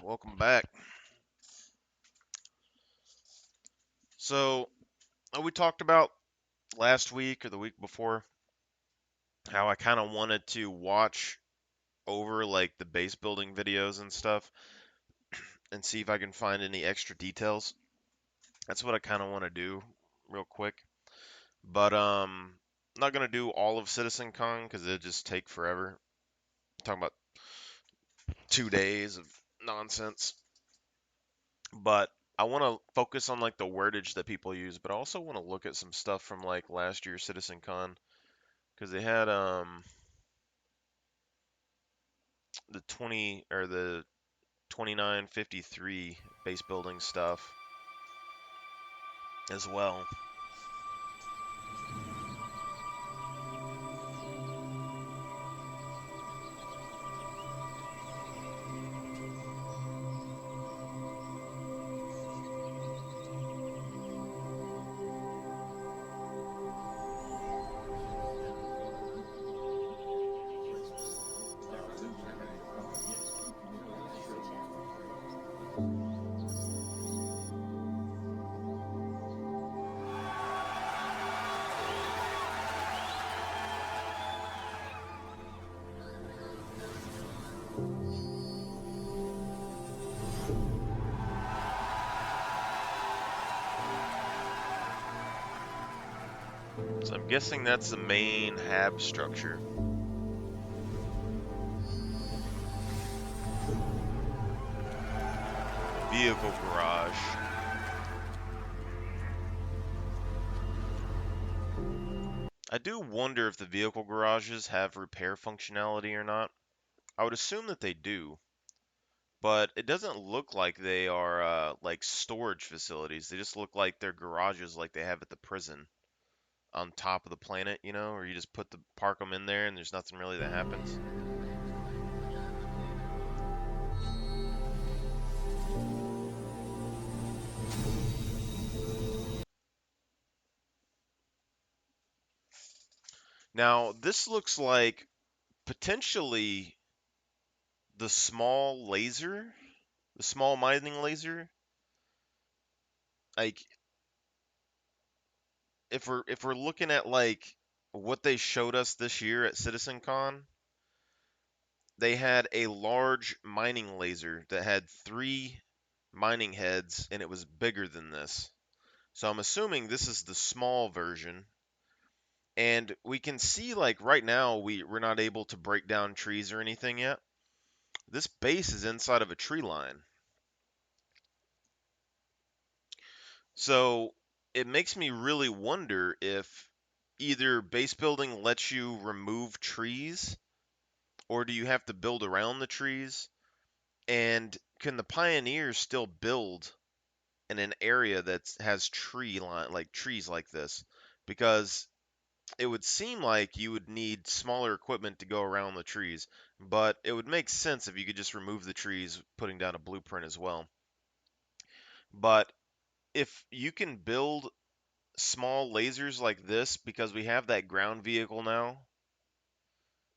Welcome back. So, we talked about last week or the week before how I kind of wanted to watch over like the base building videos and stuff and see if I can find any extra details. That's what I kind of want to do real quick. But I'm not going to do all of Citizen Con cuz it'd just take forever. I'm talking about 2 days of nonsense. But I want to focus on like the wordage that people use, but I also want to look at some stuff from like last year's Citizen Con because they had the 20 or the 2953 base building stuff as well. So I'm guessing that's the main hab structure. Vehicle garage. I do wonder if the vehicle garages have repair functionality or not. I would assume that they do, but it doesn't look like they are like storage facilities. They just look like they're garages like they have at the prison on top of the planet, or you just park them in there and there's nothing really that happens. Now, this looks like potentially the small laser, the small mining laser. Like if we're looking at like what they showed us this year at CitizenCon, they had a large mining laser that had 3 mining heads and it was bigger than this. So I'm assuming this is the small version. And we can see like right now we're not able to break down trees or anything yet. This base is inside of a tree line. So it makes me really wonder if either base building lets you remove trees or do you have to build around the trees? And can the pioneers still build in an area that has trees like this? Because it would seem like you would need smaller equipment to go around the trees, but it would make sense if you could just remove the trees, putting down a blueprint as well. But if you can build small lasers like this because we have that ground vehicle now,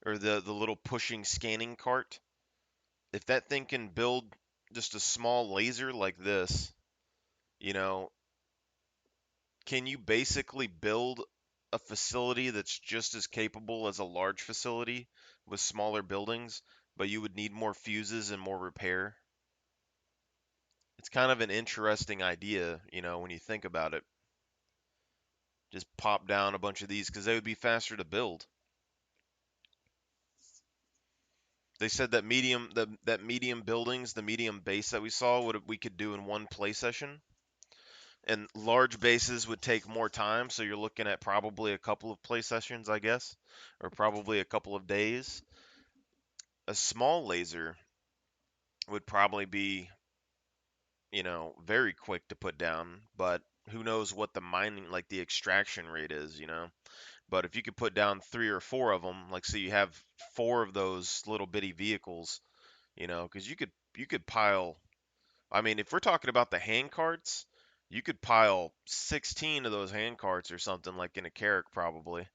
or the little pushing scanning cart, if that thing can build just a small laser like this, you know, can you basically build a facility that's just as capable as a large facility with smaller buildings, but you would need more fuses and more repair? It's kind of an interesting idea, when you think about it. Just pop down a bunch of these because they would be faster to build. They said that medium buildings, the medium base that we saw, we could do in one play session, and large bases would take more time. So you're looking at probably a couple of play sessions, I guess, or probably a couple of days. A small laser would probably be, very quick to put down, but who knows what the mining, like the extraction rate is. But if you could put down 3 or 4 of them, like so you have 4 of those little bitty vehicles, because you could pile. I mean, if we're talking about the hand carts, you could pile 16 of those hand carts or something like in a Carrack probably.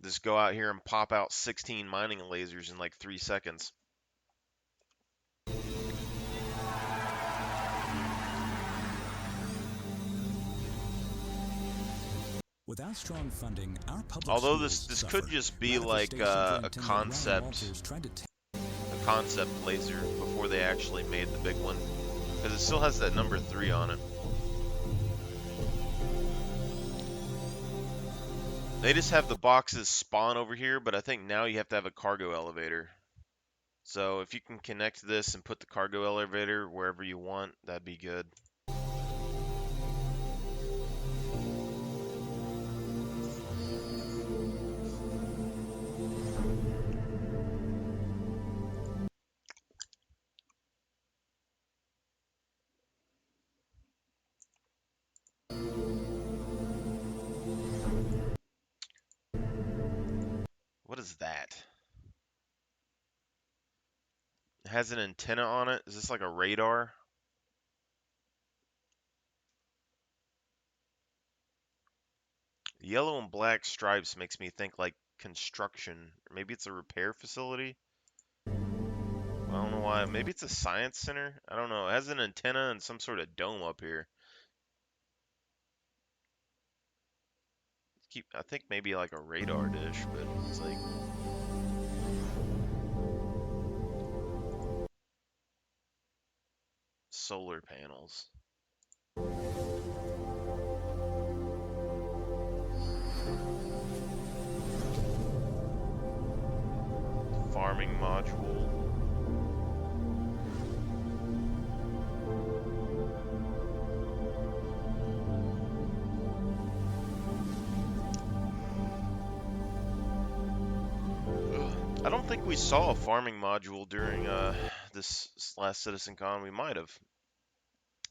Just go out here and pop out 16 mining lasers in like 3 seconds. Without strong funding, our public Although schools this could suffer. just be like Manifestation a Superintendent Ryan concept Walters tried to laser before they actually made the big one, because it still has that number 3 on it. They just have the boxes spawn over here, but I think now you have to have a cargo elevator. So if you can connect this and put the cargo elevator wherever you want, that'd be good. What is that? It has an antenna on it. Is this like a radar? Yellow and black stripes makes me think like construction. Maybe it's a repair facility. I don't know why. Maybe it's a science center. I don't know. It has an antenna and some sort of dome up here. I think maybe like a radar dish, but it's like solar panels. Farming module. I don't think we saw a farming module during this last CitizenCon. We might have.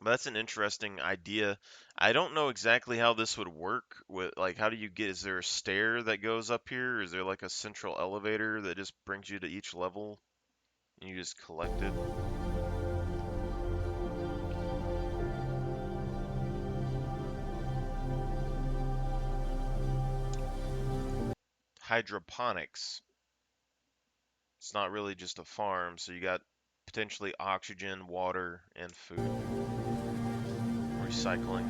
But that's an interesting idea. I don't know exactly how this would work with like how do you get is there a stair that goes up here? Is there like a central elevator that just brings you to each level and you just collect it? Hydroponics. It's not really just a farm, so you got potentially oxygen, water, and food. Recycling.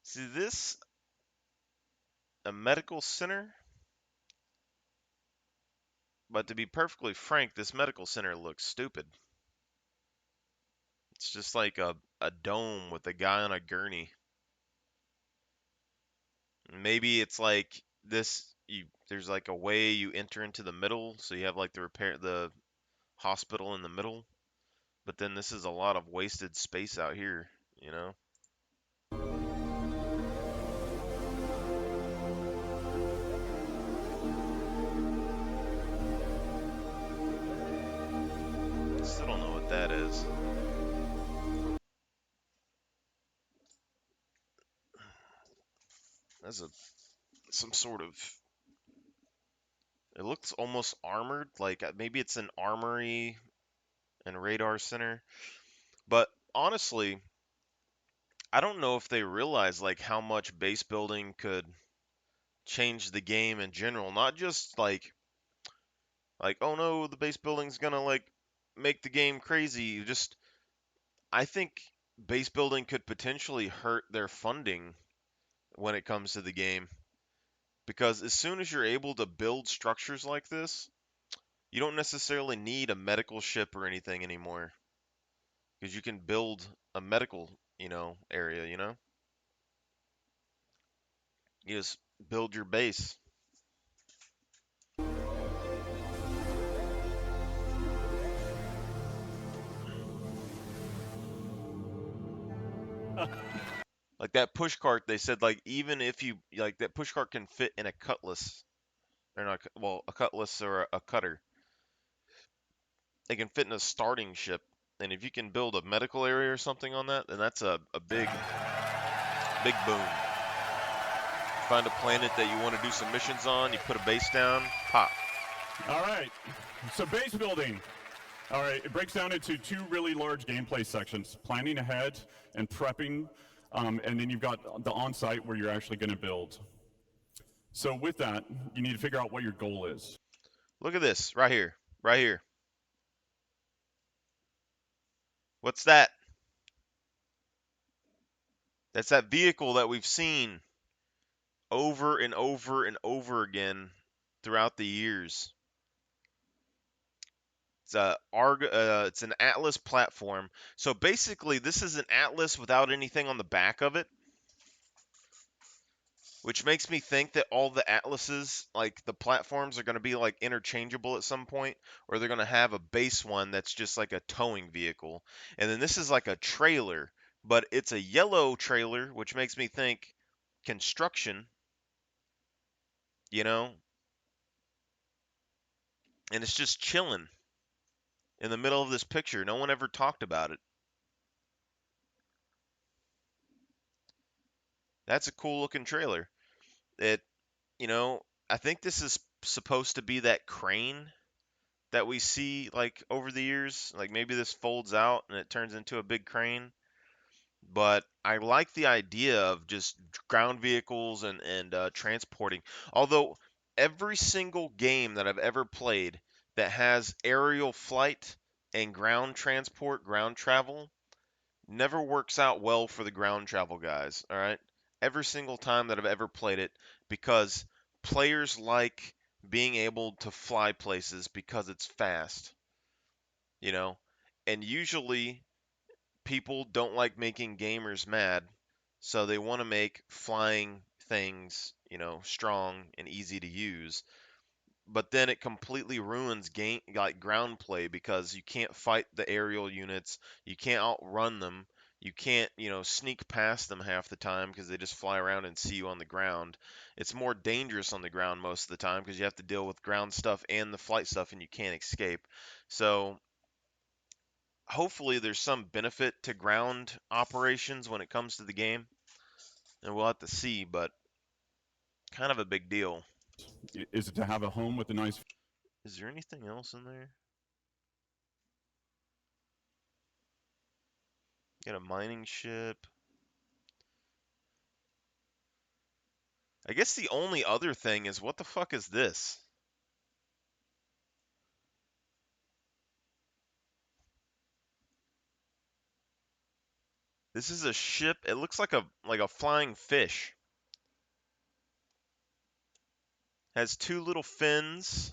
See this a medical center? But to be perfectly frank, this medical center looks stupid. It's just like a dome with a guy on a gurney. Maybe it's like this there's like a way you enter into the middle, so you have like the hospital in the middle, but then this is a lot of wasted space out here, you know? Still don't know what that is. That's some sort of it looks almost armored, like maybe it's an armory and radar center. But honestly, I don't know if they realize like how much base building could change the game in general, not just like oh no, the base building's gonna like make the game crazy. Just I think base building could potentially hurt their funding when it comes to the game because as soon as you're able to build structures like this, you don't necessarily need a medical ship or anything anymore because you can build a medical, area, You just build your base. Like that push cart, they said like even if you like that push cart can fit in a cutlass or not, well, a cutlass or a cutter. It can fit in a starting ship, and if you can build a medical area or something on that, then that's a big boom. Find a planet that you want to do some missions on, you put a base down, pop. All right. So base building. All right. It breaks down into two really large gameplay sections: planning ahead and prepping, and then you've got the on-site where you're actually going to build. So with that, you need to figure out what your goal is. Look at this right here. Right here. What's that? That's that vehicle that we've seen over and over and over again throughout the years. It's an Atlas platform. So basically, this is an Atlas without anything on the back of it, which makes me think that all the Atlases, like the platforms, are going to be like interchangeable at some point, or they're going to have a base one that's just like a towing vehicle. And then this is like a trailer, but it's a yellow trailer, which makes me think construction, you know, and it's just chilling in the middle of this picture. No one ever talked about it. That's a cool looking trailer. It, I think this is supposed to be that crane that we see like over the years. Like maybe this folds out and it turns into a big crane. But I like the idea of just ground vehicles and transporting. Although every single game that I've ever played that has aerial flight and ground transport, ground travel, never works out well for the ground travel guys, all right? Every single time that I've ever played it, because players like being able to fly places because it's fast, you know? And usually people don't like making gamers mad, so they want to make flying things, strong and easy to use, but then it completely ruins game like ground play because you can't fight the aerial units, you can't outrun them, you can't, sneak past them half the time because they just fly around and see you on the ground. It's more dangerous on the ground most of the time because you have to deal with ground stuff and the flight stuff and you can't escape. So hopefully there's some benefit to ground operations when it comes to the game, and we'll have to see, but kind of a big deal. Is it to have a home with a nice Is there anything else in there? Got a mining ship. I guess the only other thing is what the fuck is this? This is a ship. It looks like a flying fish. Has two little fins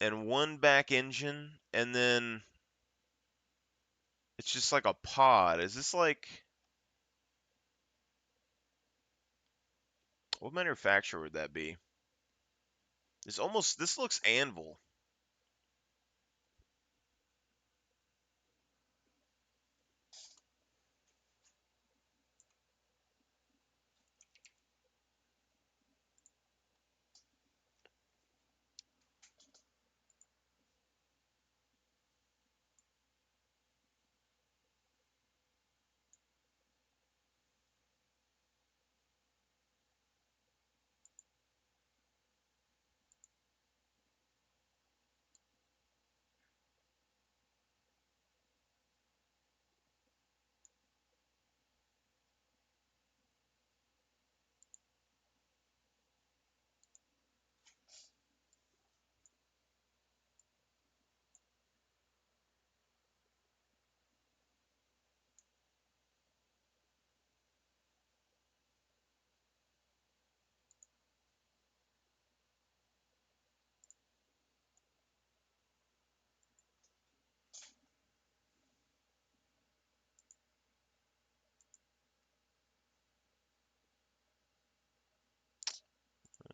and one back engine, and then it's just like a pod. Is this like what manufacturer would that be? This looks Anvil.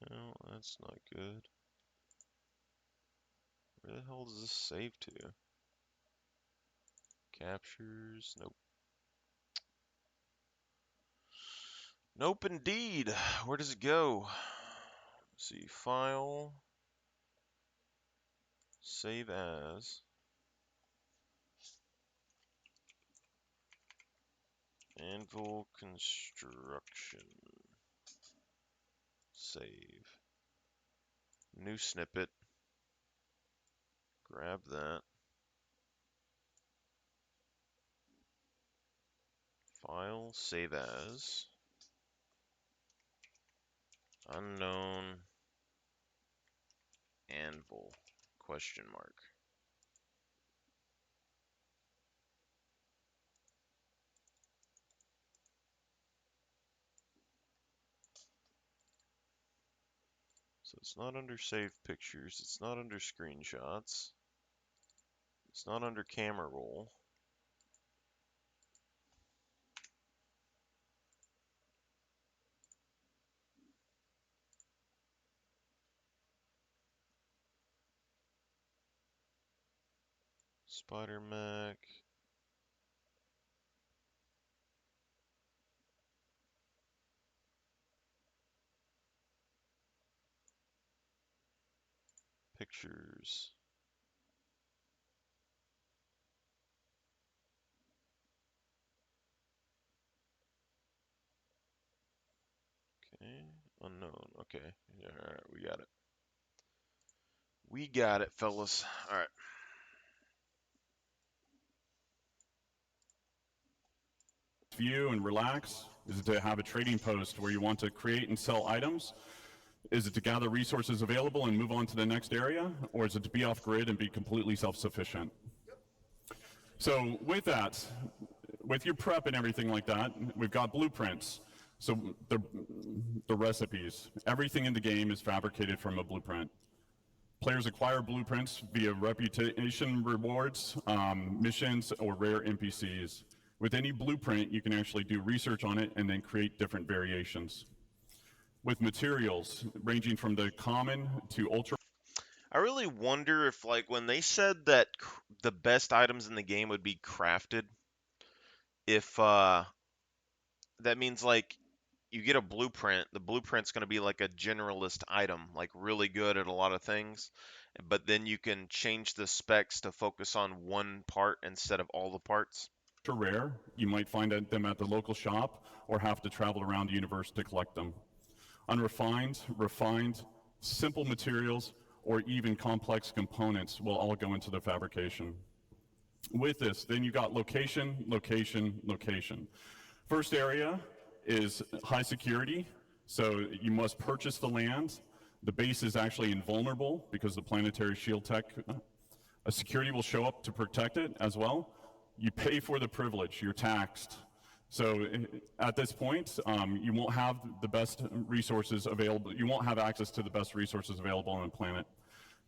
Well, that's not good. Where the hell does this save to? Captures? Nope. Nope, indeed. Where does it go? Let's see, file, save as, Anvil construction, save. New snippet. Grab that. File, save as. Unknown anvil, question mark. So it's not under saved pictures, it's not under screenshots, it's not under camera roll. Spider Mac. Pictures. Okay, unknown. Okay, yeah, all right, we got it. We got it, fellas. All right. View and relax? Is it to have a trading post where you want to create and sell items? Is it to gather resources available and move on to the next area? Or is it to be off grid and be completely self-sufficient? So with that, with your prep and everything like that, we've got blueprints. So the recipes, everything in the game is fabricated from a blueprint. Players acquire blueprints via reputation rewards, missions, or rare NPCs. With any blueprint, you can actually do research on it and then create different variations. With materials, ranging from the common to ultra. I really wonder if, like, when they said that the best items in the game would be crafted, if that means like you get a blueprint, the blueprint's going to be like a generalist item, like really good at a lot of things, but then you can change the specs to focus on one part instead of all the parts. Rare, you might find them at the local shop or have to travel around the universe to collect them. Unrefined, refined, simple materials, or even complex components will all go into the fabrication. With this, then you got location, location, location. First area is high security, so you must purchase the land. The base is actually invulnerable because the planetary shield tech. A security will show up to protect it as well. You pay for the privilege, you're taxed. So at this point, you won't have the best resources available. You won't have access to the best resources available on the planet.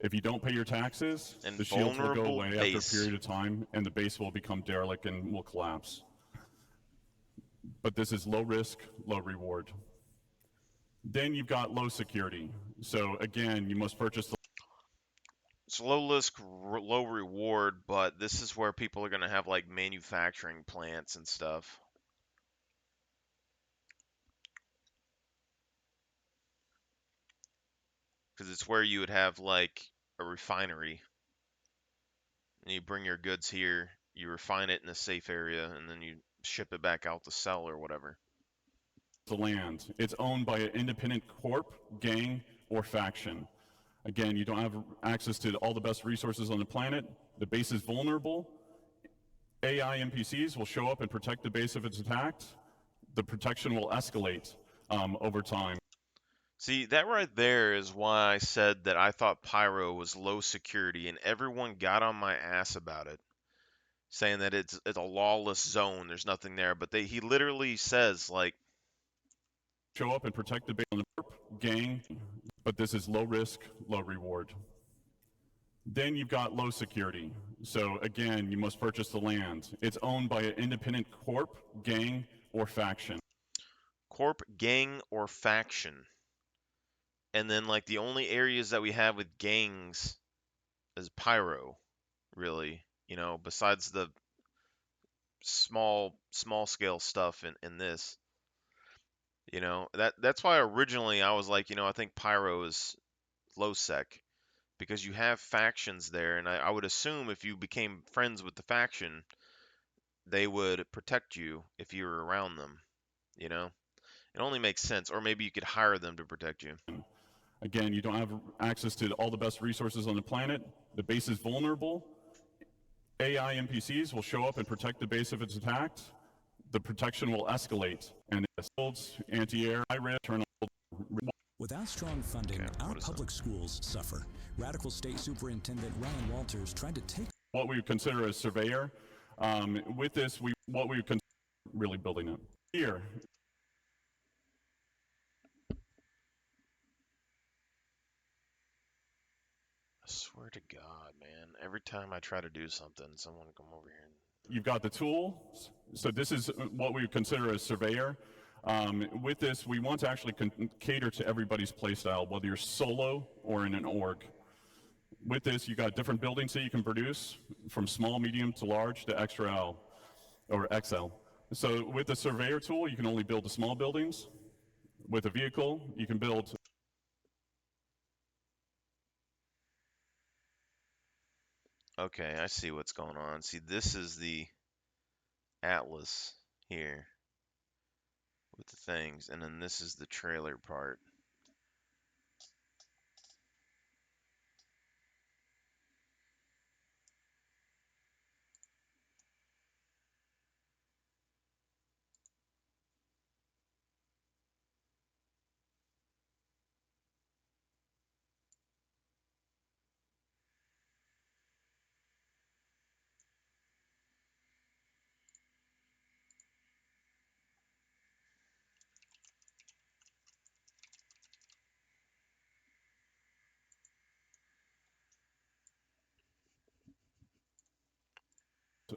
If you don't pay your taxes, And the shields will go vulnerable away after a base. period of time, and the base will become derelict and will collapse. But this is low risk, low reward. Then you've got low security. So again, you must purchase the. It's low risk, low reward, but this is where people are going to have like manufacturing plants and stuff. Because it's where you would have like a refinery. And you bring your goods here, you refine it in a safe area, and then you ship it back out to sell or whatever. The land. It's owned by an independent corp, gang, or faction. Again, you don't have access to all the best resources on the planet. The base is vulnerable. AI NPCs will show up and protect the base if it's attacked. The protection will escalate over time. See, that right there is why I said that I thought Pyro was low security, and everyone got on my ass about it, saying that it's a lawless zone. There's nothing there, but he literally says like, Show up and protect the base on the corp, gang, but this is low risk, low reward. Then you've got low security. So again, you must purchase the land. It's owned by an independent corp, gang, or faction. corp, gang, or faction. And then like the only areas that we have with gangs is Pyro, really. Besides the small scale stuff in this. That's why originally I was like, I think Pyro is low sec because you have factions there, and I would assume if you became friends with the faction, they would protect you if you were around them. It only makes sense, or maybe you could hire them to protect you. Again, you don't have access to all the best resources on the planet. The base is vulnerable. AI NPCs will show up and protect the base if it's attacked. The protection will escalate, and it builds anti-air, high-risk, turn on. Without strong funding, Okay, our what is that? public schools suffer. Radical State Superintendent Ryan Walters tried to take What we would consider a surveyor. With this, what we would consider really building it. Here, I swear to God, man. Every time I try to do something, someone come over here and you've got the tools. So this is what we would consider a surveyor. With this, we want to actually cater to everybody's playstyle, whether you're solo or in an org. With this, you got different buildings that you can produce, from small, medium to large to extra L or XL. So with the surveyor tool, you can only build the small buildings. With a vehicle, you can build. Okay, I see what's going on. See, this is the atlas here with the things, and then this is the trailer part.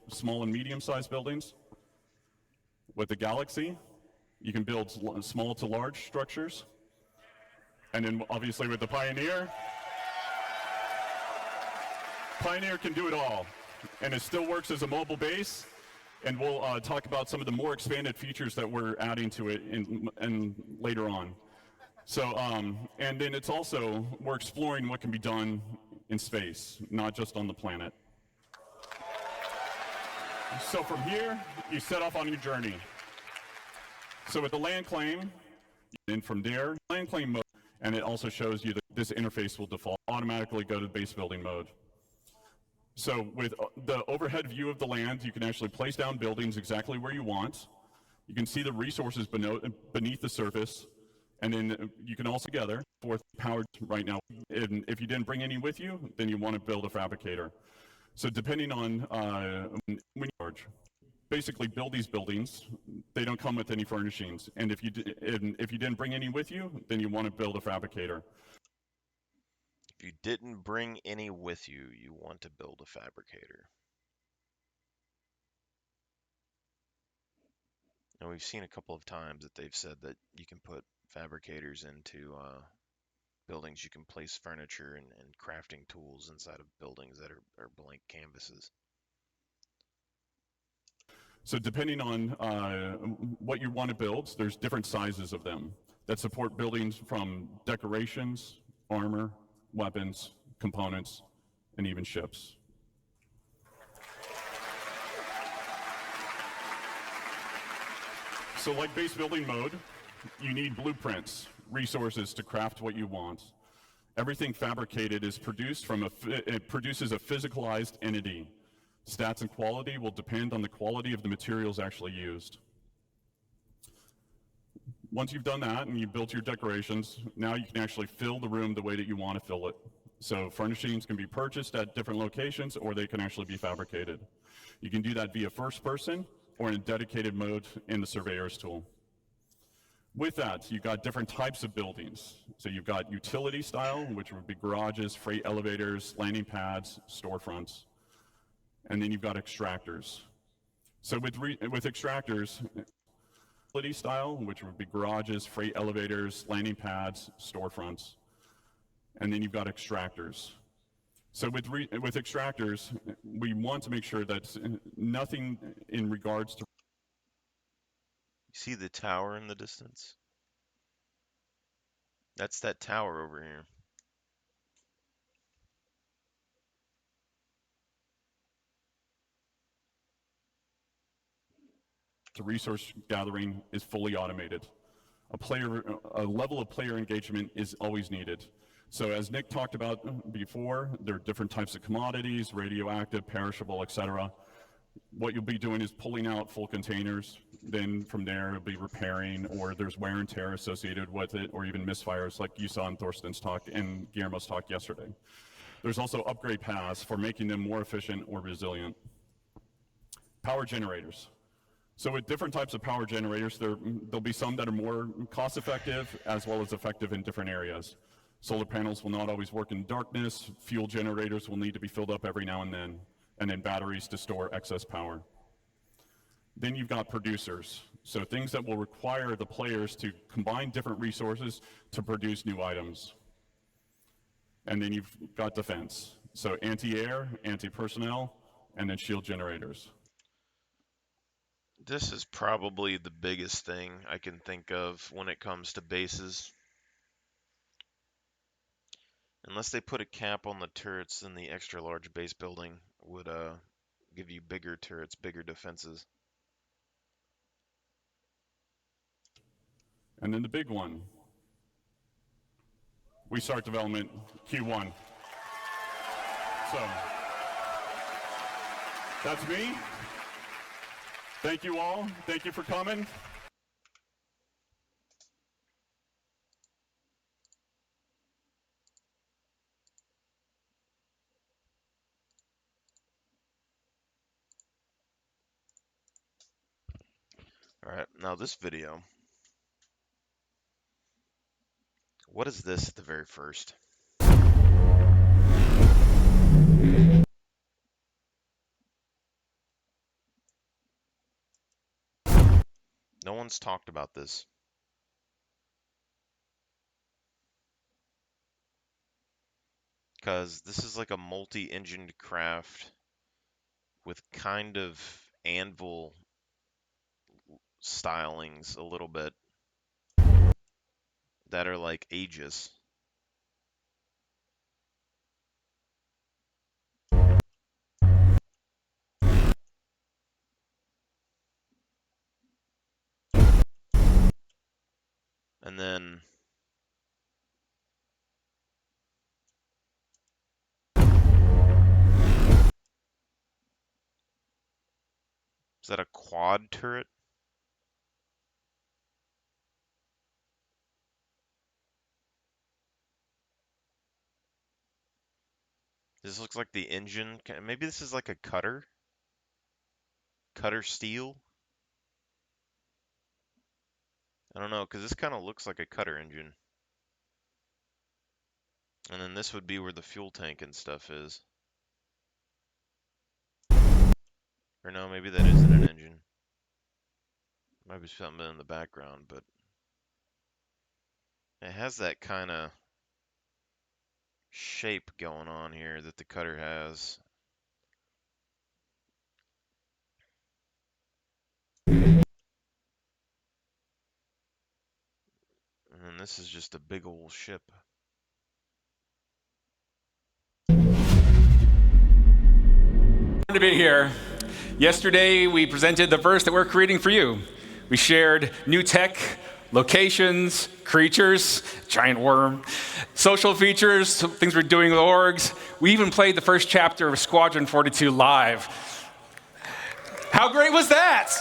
Small and medium-sized buildings. With the Galaxy, you can build small to large structures. And then obviously with the Pioneer, Pioneer can do it all. And it still works as a mobile base. And we'll talk about some of the more expanded features that we're adding to it in later on. So, and then it's also, we're exploring what can be done in space, not just on the planet. So from here, you set off on your journey. So with the land claim, and from there, land claim mode, and it also shows you that this interface will default automatically go to base building mode. So with the overhead view of the land, you can actually place down buildings exactly where you want. You can see the resources beneath the surface, and then you can also gather fourth powered right now. And if you didn't bring any with you, then you want to build a fabricator. So depending on when you charge, basically build these buildings. They don't come with any furnishings, and if you didn't bring any with you, then you want to build a fabricator. If you didn't bring any with you, you want to build a fabricator. And we've seen a couple of times that they've said that you can put fabricators into buildings. You can place furniture and crafting tools inside of buildings that are blank canvases. So depending on what you want to build, there's different sizes of them that support buildings from decorations, armor, weapons, components, and even ships. So like base building mode, you need blueprints, resources to craft what you want. Everything fabricated is produced from it produces a physicalized entity. Stats and quality will depend on the quality of the materials actually used. Once you've done that and you've built your decorations, now you can actually fill the room the way that you want to fill it. So furnishings can be purchased at different locations, or they can actually be fabricated. You can do that via first person or in a dedicated mode in the surveyor's tool. With that, you've got different types of buildings. So you've got utility style, which would be garages, freight elevators, landing pads, storefronts. And then you've got extractors. So with extractors, utility style, which would be garages, freight elevators, landing pads, storefronts. And then you've got extractors. So with extractors, we want to make sure that nothing in regards to You see the tower in the distance? That's that tower over here. resource gathering is fully automated. a level of player engagement is always needed. So as Nick talked about before, there are different types of commodities, radioactive, perishable, etc. What you'll be doing is pulling out full containers. Then from there, you'll be repairing, or there's wear and tear associated with it, or even misfires like you saw in Thorsten's talk and Guillermo's talk yesterday. There's also upgrade paths for making them more efficient or resilient. Power generators. So with different types of power generators, there'll be some that are more cost effective as well as effective in different areas. Solar panels will not always work in darkness. Fuel generators will need to be filled up every now and then batteries to store excess power. Then you've got producers. So things that will require the players to combine different resources to produce new items. And then you've got defense. So anti-air, anti-personnel, and then shield generators. This is probably the biggest thing I can think of when it comes to bases. Unless they put a cap on the turrets, then the extra large base building would give you bigger turrets, bigger defenses. And then the big one. We start development Q1. So that's me. Thank you all. Thank you for coming. Alright, now this video. What is this at the very first? No one's talked about this. Because this is like a multi-engined craft with kind of anvil stylings a little bit that are like Aegis. And then is that a quad turret? This looks like the engine. Maybe this is like a cutter? Cutter steel? I don't know, because this kind of looks like a cutter engine. And then this would be where the fuel tank and stuff is. Or no, maybe that isn't an engine. Might be something in the background, but it has that kind of shape going on here that the cutter has. And then this is just a big old ship. To be here. Yesterday, we presented the verse that we're creating for you. We shared new tech, locations, creatures, giant worm, social features, things we're doing with orgs. We even played the first chapter of Squadron 42 live. How great was that?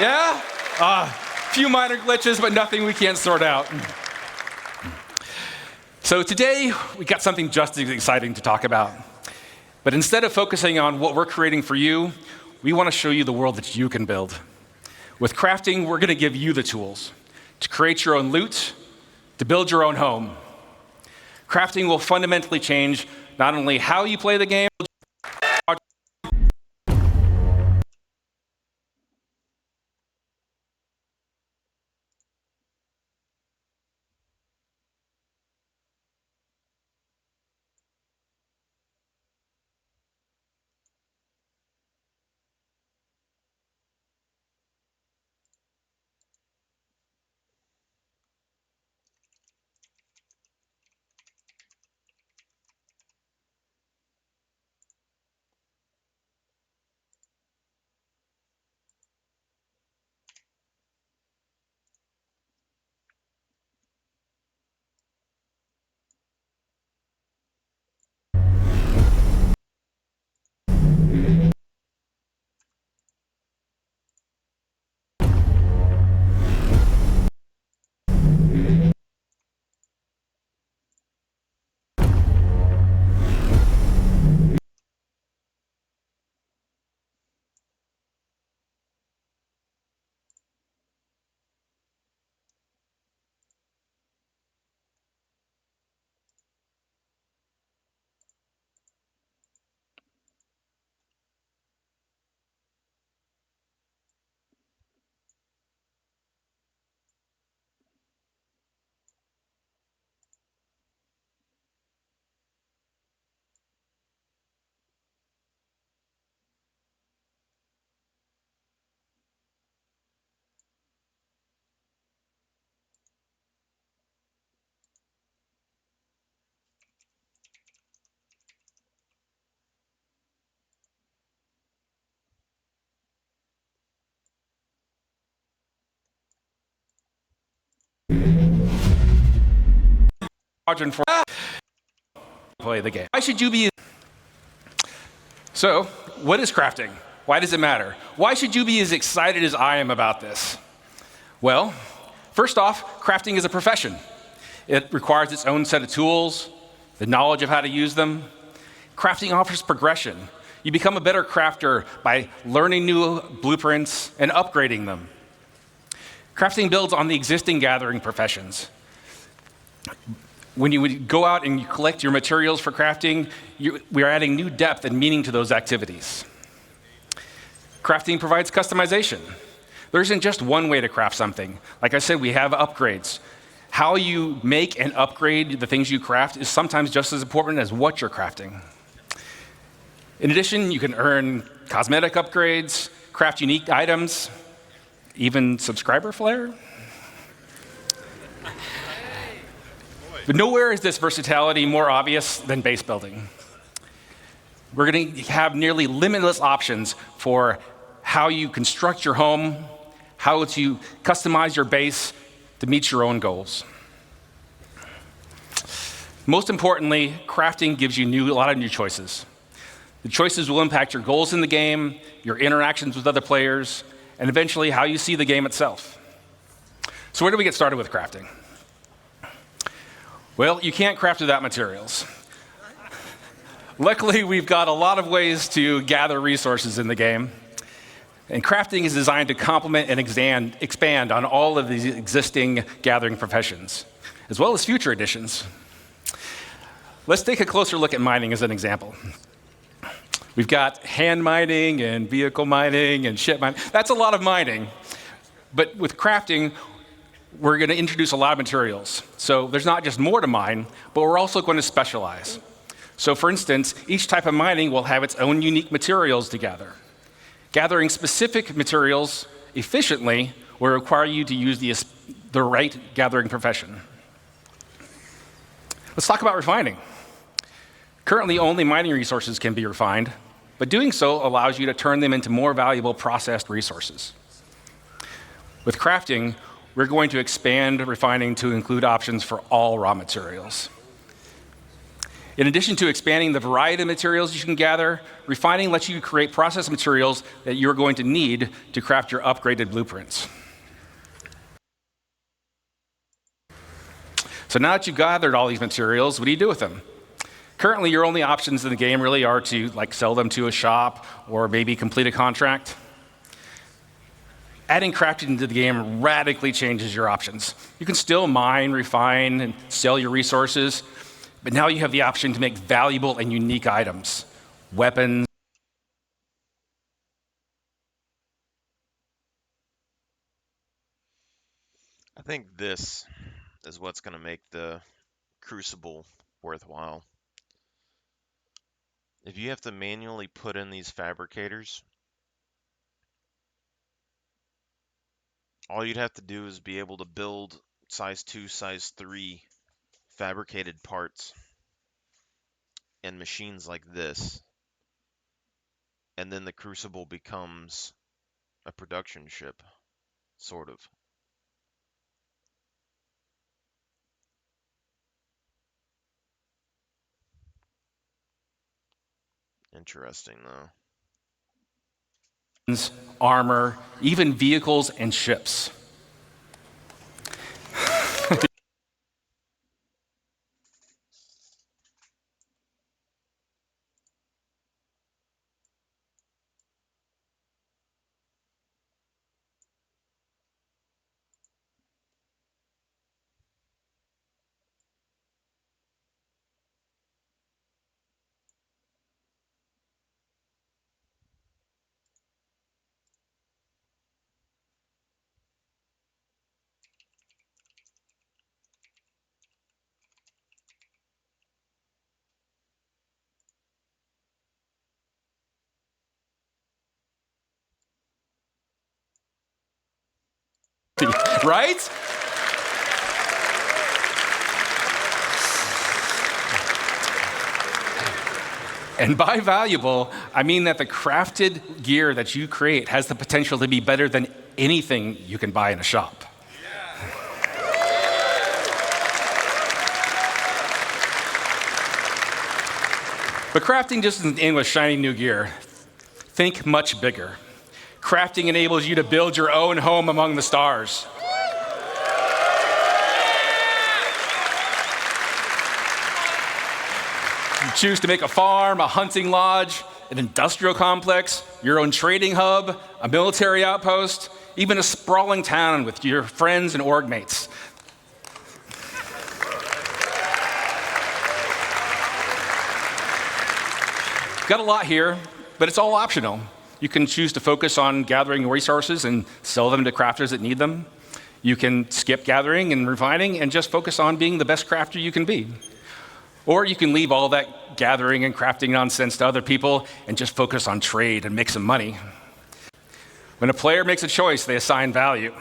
Yeah? A few minor glitches, but nothing we can't sort out. So today, we got something just as exciting to talk about. But instead of focusing on what we're creating for you, we want to show you the world that you can build. With crafting, we're going to give you the tools to create your own loot, to build your own home. Crafting will fundamentally change not only how you play the game, for play the game. Why should you be? So, what is crafting? Why does it matter? Why should you be as excited as I am about this? Well, first off, crafting is a profession. It requires its own set of tools, the knowledge of how to use them. Crafting offers progression. You become a better crafter by learning new blueprints and upgrading them. Crafting builds on the existing gathering professions. When you would go out and you collect your materials for crafting, we are adding new depth and meaning to those activities. Crafting provides customization. There isn't just one way to craft something. Like I said, we have upgrades. How you make and upgrade the things you craft is sometimes just as important as what you're crafting. In addition, you can earn cosmetic upgrades, craft unique items, even subscriber flair. But nowhere is this versatility more obvious than base building. We're going to have nearly limitless options for how you construct your home, how to customize your base to meet your own goals. Most importantly, crafting gives you a lot of new choices. The choices will impact your goals in the game, your interactions with other players, and eventually how you see the game itself. So where do we get started with crafting? Well, you can't craft without materials. Luckily, we've got a lot of ways to gather resources in the game. And crafting is designed to complement and expand on all of these existing gathering professions, as well as future additions. Let's take a closer look at mining as an example. We've got hand mining and vehicle mining and ship mining. That's a lot of mining. But with crafting, we're going to introduce a lot of materials. So there's not just more to mine, but we're also going to specialize. So for instance, each type of mining will have its own unique materials to gather. Gathering specific materials efficiently will require you to use the right gathering profession. Let's talk about refining. Currently, only mining resources can be refined, but doing so allows you to turn them into more valuable processed resources. With crafting, we're going to expand refining to include options for all raw materials. In addition to expanding the variety of materials you can gather, refining lets you create processed materials that you're going to need to craft your upgraded blueprints. So now that you've gathered all these materials, what do you do with them? Currently, your only options in the game really are to sell them to a shop or maybe complete a contract. Adding crafting into the game radically changes your options. You can still mine, refine, and sell your resources, but now you have the option to make valuable and unique items, weapons. I think this is what's going to make the Crucible worthwhile. If you have to manually put in these fabricators, all you'd have to do is be able to build size 2, size 3 fabricated parts and machines like this, and then the Crucible becomes a production ship, sort of. Interesting, though. Armor, even vehicles and ships. Right? And by valuable, I mean that the crafted gear that you create has the potential to be better than anything you can buy in a shop. But crafting just isn't in with shiny new gear. Think much bigger. Crafting enables you to build your own home among the stars. You choose to make a farm, a hunting lodge, an industrial complex, your own trading hub, a military outpost, even a sprawling town with your friends and org mates. Got a lot here, but it's all optional. You can choose to focus on gathering resources and sell them to crafters that need them. You can skip gathering and refining and just focus on being the best crafter you can be. Or you can leave all that gathering and crafting nonsense to other people and just focus on trade and make some money. When a player makes a choice, they assign value.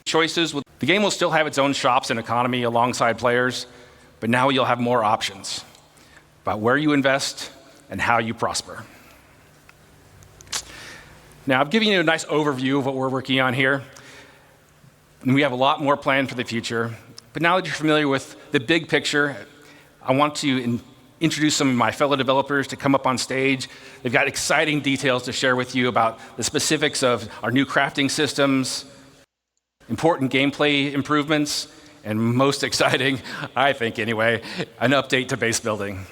The game will still have its own shops and economy alongside players, but now you'll have more options about where you invest and how you prosper. Now, I've given you a nice overview of what we're working on here, and we have a lot more planned for the future. But now that you're familiar with the big picture, I want to introduce some of my fellow developers to come up on stage. They've got exciting details to share with you about the specifics of our new crafting systems, important gameplay improvements, and most exciting, I think anyway, an update to base building.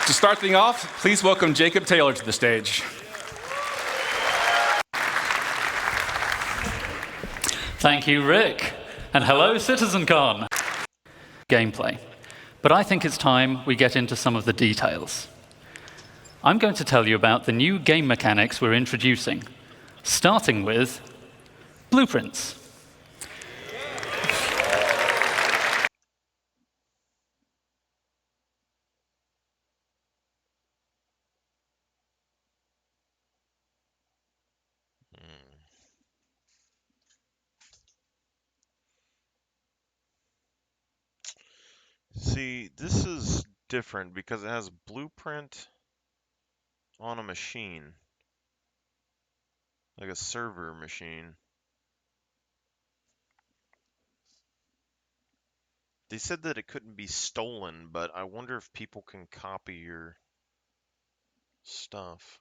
To start things off, please welcome Jacob Taylor to the stage. Thank you, Rick. And hello, CitizenCon. Gameplay. But I think it's time we get into some of the details. I'm going to tell you about the new game mechanics we're introducing, starting with blueprints. See, this is different because it has blueprint on a machine, like a server machine. They said that it couldn't be stolen, but I wonder if people can copy your stuff.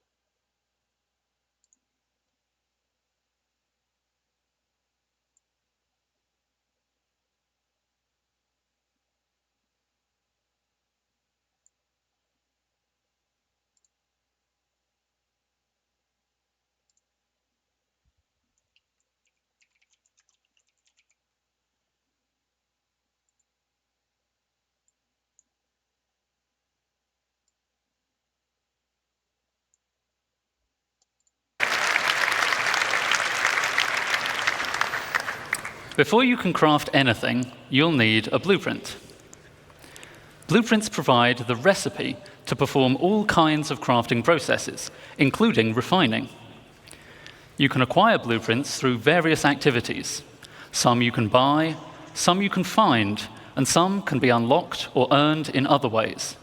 Before you can craft anything, you'll need a blueprint. Blueprints provide the recipe to perform all kinds of crafting processes, including refining. You can acquire blueprints through various activities. Some you can buy, some you can find, and some can be unlocked or earned in other ways.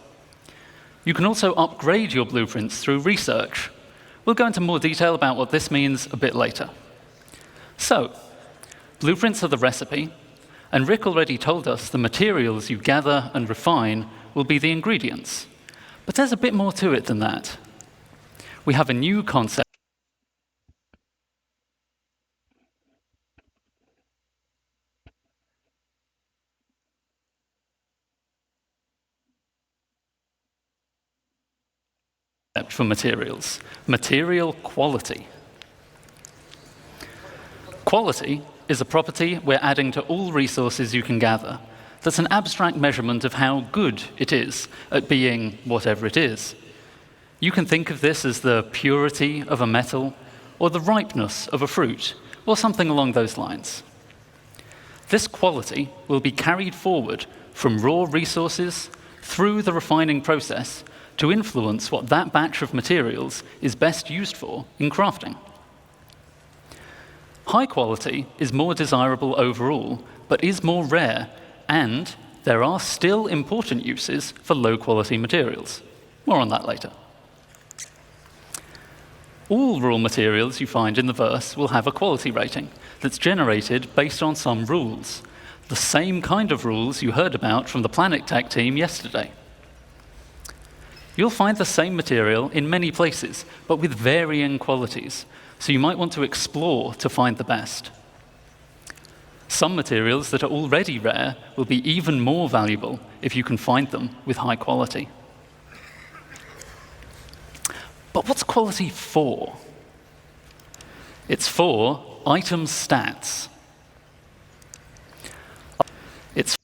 You can also upgrade your blueprints through research. We'll go into more detail about what this means a bit later. So, blueprints are the recipe, and Rick already told us the materials you gather and refine will be the ingredients. But there's a bit more to it than that. We have a new concept for materials: material quality. Quality is a property we're adding to all resources you can gather. That's an abstract measurement of how good it is at being whatever it is. You can think of this as the purity of a metal, or the ripeness of a fruit, or something along those lines. This quality will be carried forward from raw resources through the refining process to influence what that batch of materials is best used for in crafting. High quality is more desirable overall, but is more rare, and there are still important uses for low quality materials. More on that later. All raw materials you find in the verse will have a quality rating that's generated based on some rules, the same kind of rules you heard about from the Planet Tech team yesterday. You'll find the same material in many places, but with varying qualities, so you might want to explore to find the best. Some materials that are already rare will be even more valuable if you can find them with high quality. But what's quality for? It's for item stats. It's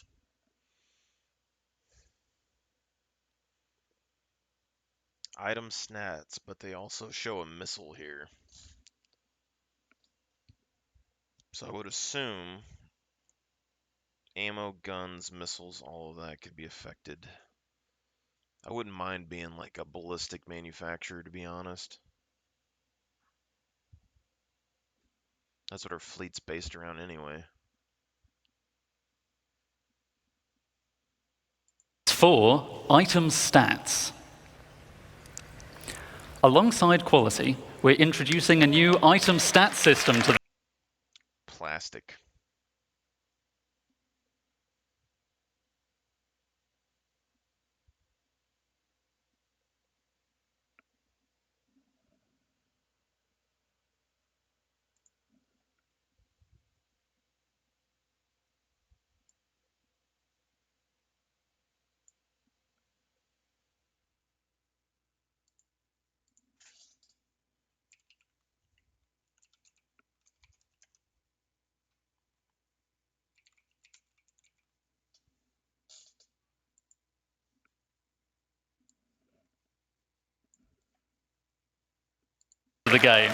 Item stats, but they also show a missile here. So I would assume ammo, guns, missiles, all of that could be affected. I wouldn't mind being like a ballistic manufacturer, to be honest. That's what our fleet's based around anyway. for item stats. Alongside quality, we're introducing a new item stats system to the Plastic. game.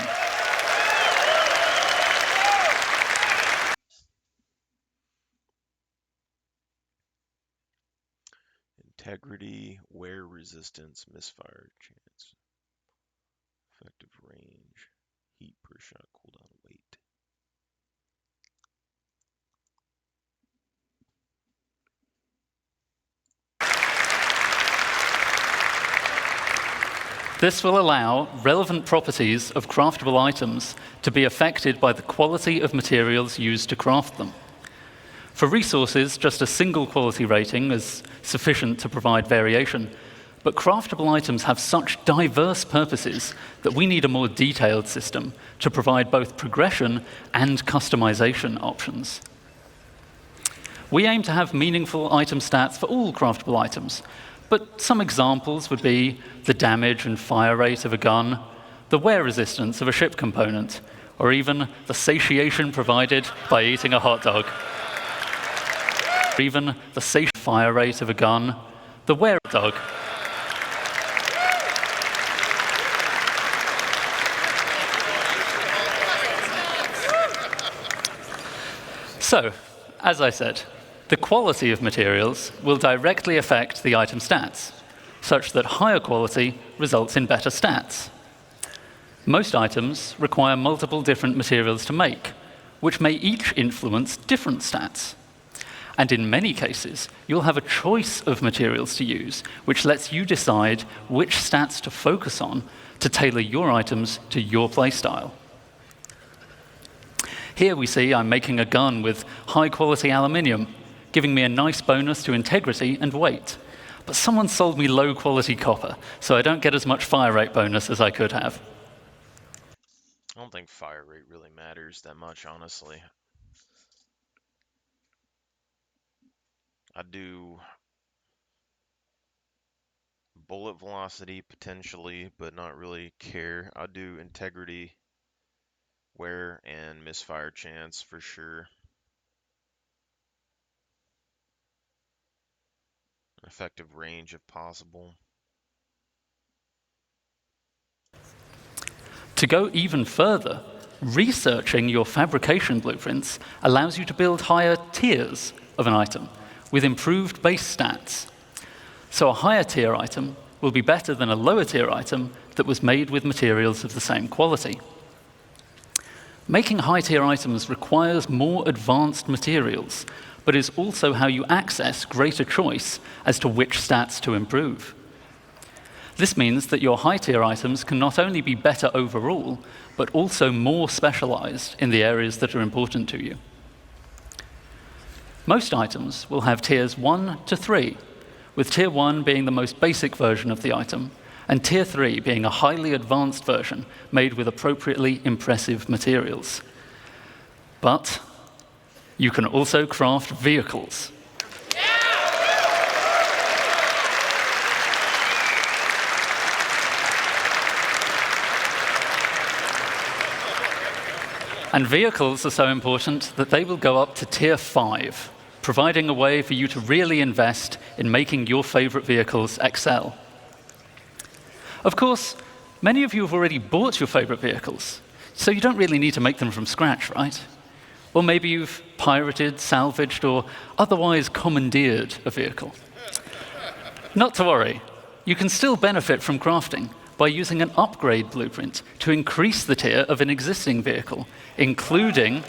Integrity, wear resistance, misfire chance, effective range, heat per shot, cooldown, weight. This will allow relevant properties of craftable items to be affected by the quality of materials used to craft them. For resources, just a single quality rating is sufficient to provide variation, but craftable items have such diverse purposes that we need a more detailed system to provide both progression and customization options. We aim to have meaningful item stats for all craftable items, but some examples would be the damage and fire rate of a gun, the wear resistance of a ship component, or even the satiation provided by eating a hot dog. Or even the fire rate of a gun, the wear of a dog. So, as I said, the quality of materials will directly affect the item stats, such that higher quality results in better stats. Most items require multiple different materials to make, which may each influence different stats. And in many cases, you'll have a choice of materials to use, which lets you decide which stats to focus on to tailor your items to your playstyle. Here we see I'm making a gun with high-quality aluminium, giving me a nice bonus to integrity and weight. But someone sold me low-quality copper, so I don't get as much fire rate bonus as I could have. I don't think fire rate really matters that much, honestly. I do bullet velocity potentially, but not really care. I do integrity, wear, and misfire chance for sure. Effective range if possible. To go even further, researching your fabrication blueprints allows you to build higher tiers of an item with improved base stats. So a higher tier item will be better than a lower tier item that was made with materials of the same quality. Making high tier items requires more advanced materials, but is also how you access greater choice as to which stats to improve. This means that your high-tier items can not only be better overall, but also more specialized in the areas that are important to you. Most items will have tiers 1 to 3, with tier 1 being the most basic version of the item, and tier 3 being a highly advanced version made with appropriately impressive materials. But you can also craft vehicles. And vehicles are so important that they will go up to tier 5, providing a way for you to really invest in making your favorite vehicles excel. Of course, many of you have already bought your favorite vehicles, so you don't really need to make them from scratch, right? Or maybe you've pirated, salvaged, or otherwise commandeered a vehicle. Not to worry, you can still benefit from crafting by using an upgrade blueprint to increase the tier of an existing vehicle, including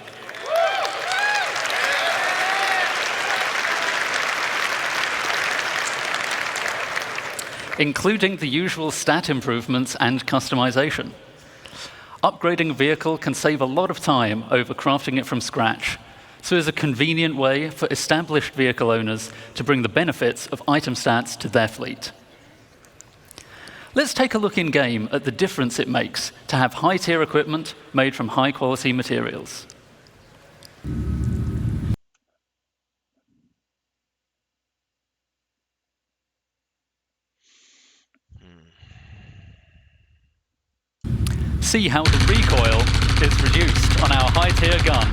the usual stat improvements and customization. Upgrading a vehicle can save a lot of time over crafting it from scratch, so it's a convenient way for established vehicle owners to bring the benefits of item stats to their fleet. Let's take a look in-game at the difference it makes to have high-tier equipment made from high-quality materials. See how the recoil is reduced on our high-tier gun.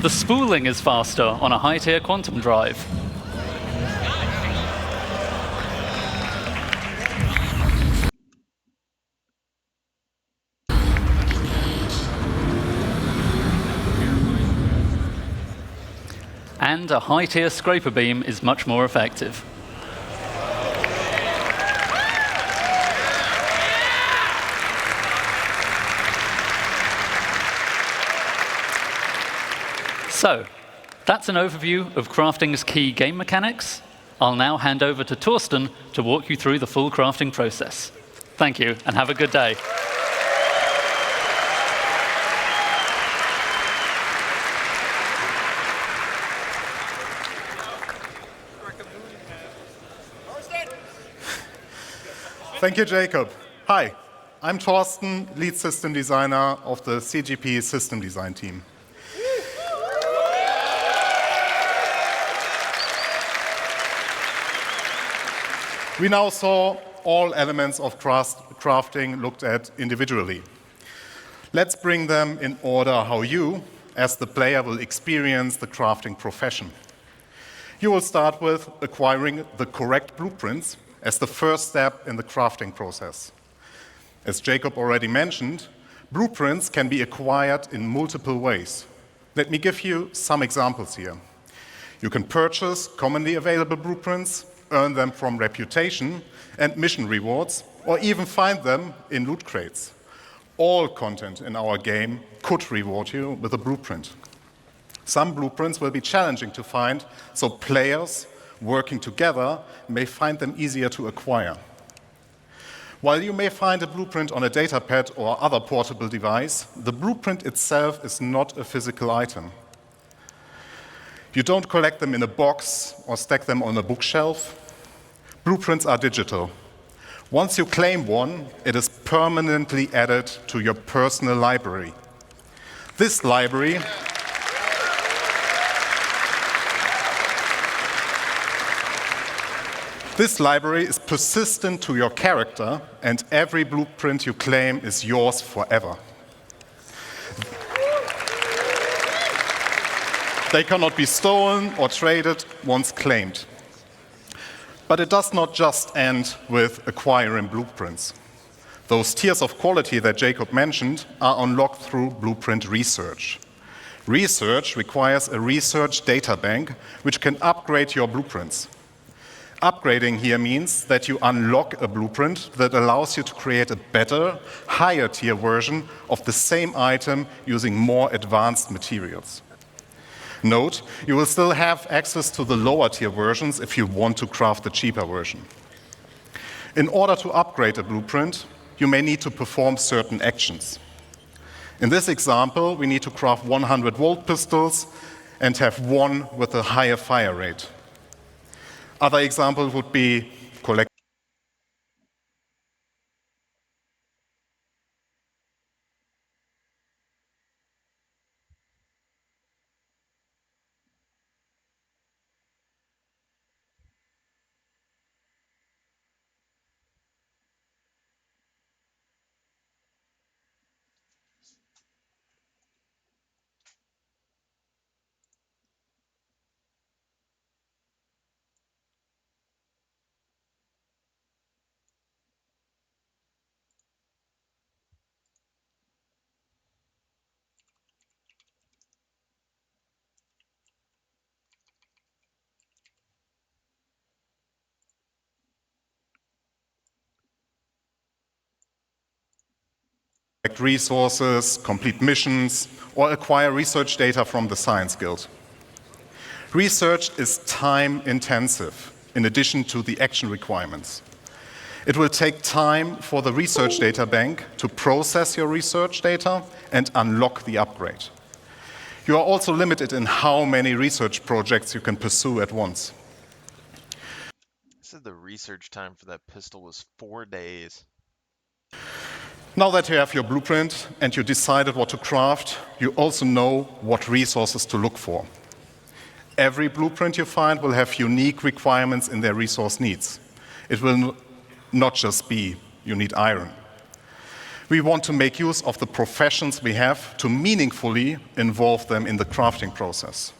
The spooling is faster on a high-tier quantum drive. And a high-tier scraper beam is much more effective. So, that's an overview of crafting's key game mechanics. I'll now hand over to Torsten to walk you through the full crafting process. Thank you, and have a good day. Thank you, Jacob. Hi, I'm Torsten, lead system designer of the CGP system design team. We now saw all elements of crafting looked at individually. Let's bring them in order how you, as the player, will experience the crafting profession. You will start with acquiring the correct blueprints as the first step in the crafting process. As Jacob already mentioned, blueprints can be acquired in multiple ways. Let me give you some examples here. You can purchase commonly available blueprints, earn them from reputation and mission rewards, or even find them in loot crates. All content in our game could reward you with a blueprint. Some blueprints will be challenging to find, so players working together may find them easier to acquire. While you may find a blueprint on a datapad or other portable device, the blueprint itself is not a physical item. You don't collect them in a box or stack them on a bookshelf. Blueprints are digital. Once you claim one, it is permanently added to your personal library. This library is persistent to your character, and every blueprint you claim is yours forever. They cannot be stolen or traded once claimed. But it does not just end with acquiring blueprints. Those tiers of quality that Jacob mentioned are unlocked through blueprint research. Research requires a research data bank which can upgrade your blueprints. Upgrading here means that you unlock a blueprint that allows you to create a better, higher tier version of the same item using more advanced materials. Note, you will still have access to the lower tier versions if you want to craft the cheaper version. In order to upgrade a blueprint, you may need to perform certain actions. In this example, we need to craft 100-volt pistols and have one with a higher fire rate. Other examples would be collect resources, complete missions, or acquire research data from the Science Guild. Research is time-intensive, in addition to the action requirements. It will take time for the research data bank to process your research data and unlock the upgrade. You are also limited in how many research projects you can pursue at once. Said the research time for that pistol was 4 days. Now that you have your blueprint and you decided what to craft, you also know what resources to look for. Every blueprint you find will have unique requirements in their resource needs. It will not just be, you need iron. We want to make use of the professions we have to meaningfully involve them in the crafting process.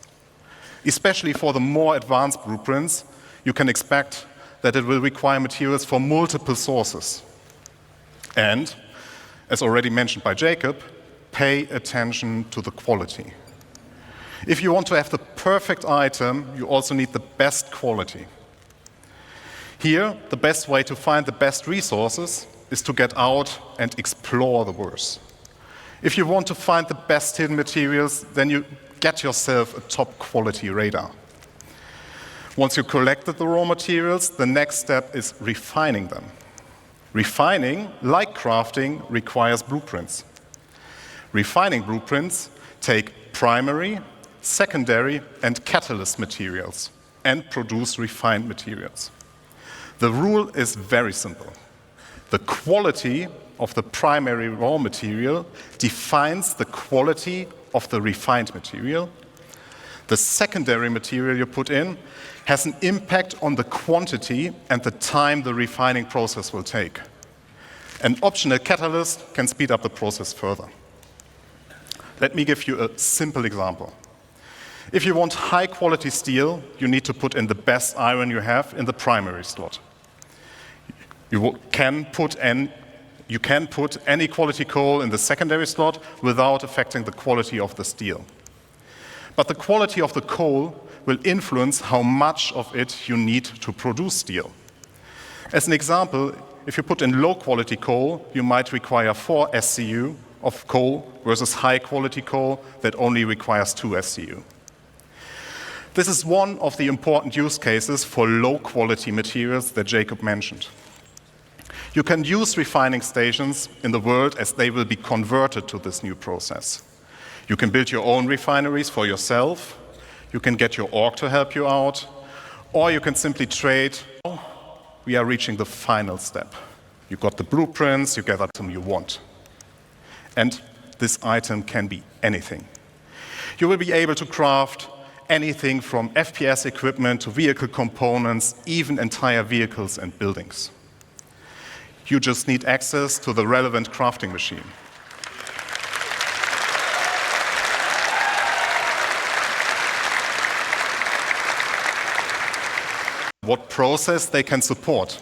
Especially for the more advanced blueprints, you can expect that it will require materials from multiple sources. And, as already mentioned by Jacob, pay attention to the quality. If you want to have the perfect item, you also need the best quality. Here, the best way to find the best resources is to get out and explore the world. If you want to find the best hidden materials, then you get yourself a top quality radar. Once you collected the raw materials, the next step is refining them. Refining, like crafting, requires blueprints. Refining blueprints take primary, secondary, and catalyst materials and produce refined materials. The rule is very simple. The quality of the primary raw material defines the quality of the refined material. The secondary material you put in has an impact on the quantity and the time the refining process will take. An optional catalyst can speed up the process further. Let me give you a simple example. If you want high-quality steel, you need to put in the best iron you have in the primary slot. You can put any quality coal in the secondary slot without affecting the quality of the steel. But the quality of the coal will influence how much of it you need to produce steel. As an example, if you put in low-quality coal, you might require 4 SCU of coal versus high-quality coal that only requires 2 SCU. This is one of the important use cases for low-quality materials that Jacob mentioned. You can use refining stations in the world as they will be converted to this new process. You can build your own refineries for yourself, you can get your org to help you out, or you can simply trade. We are reaching the final step. You got the blueprints, you get the item you want. And this item can be anything. You will be able to craft anything from FPS equipment to vehicle components, even entire vehicles and buildings. You just need access to the relevant crafting machine. What process they can support,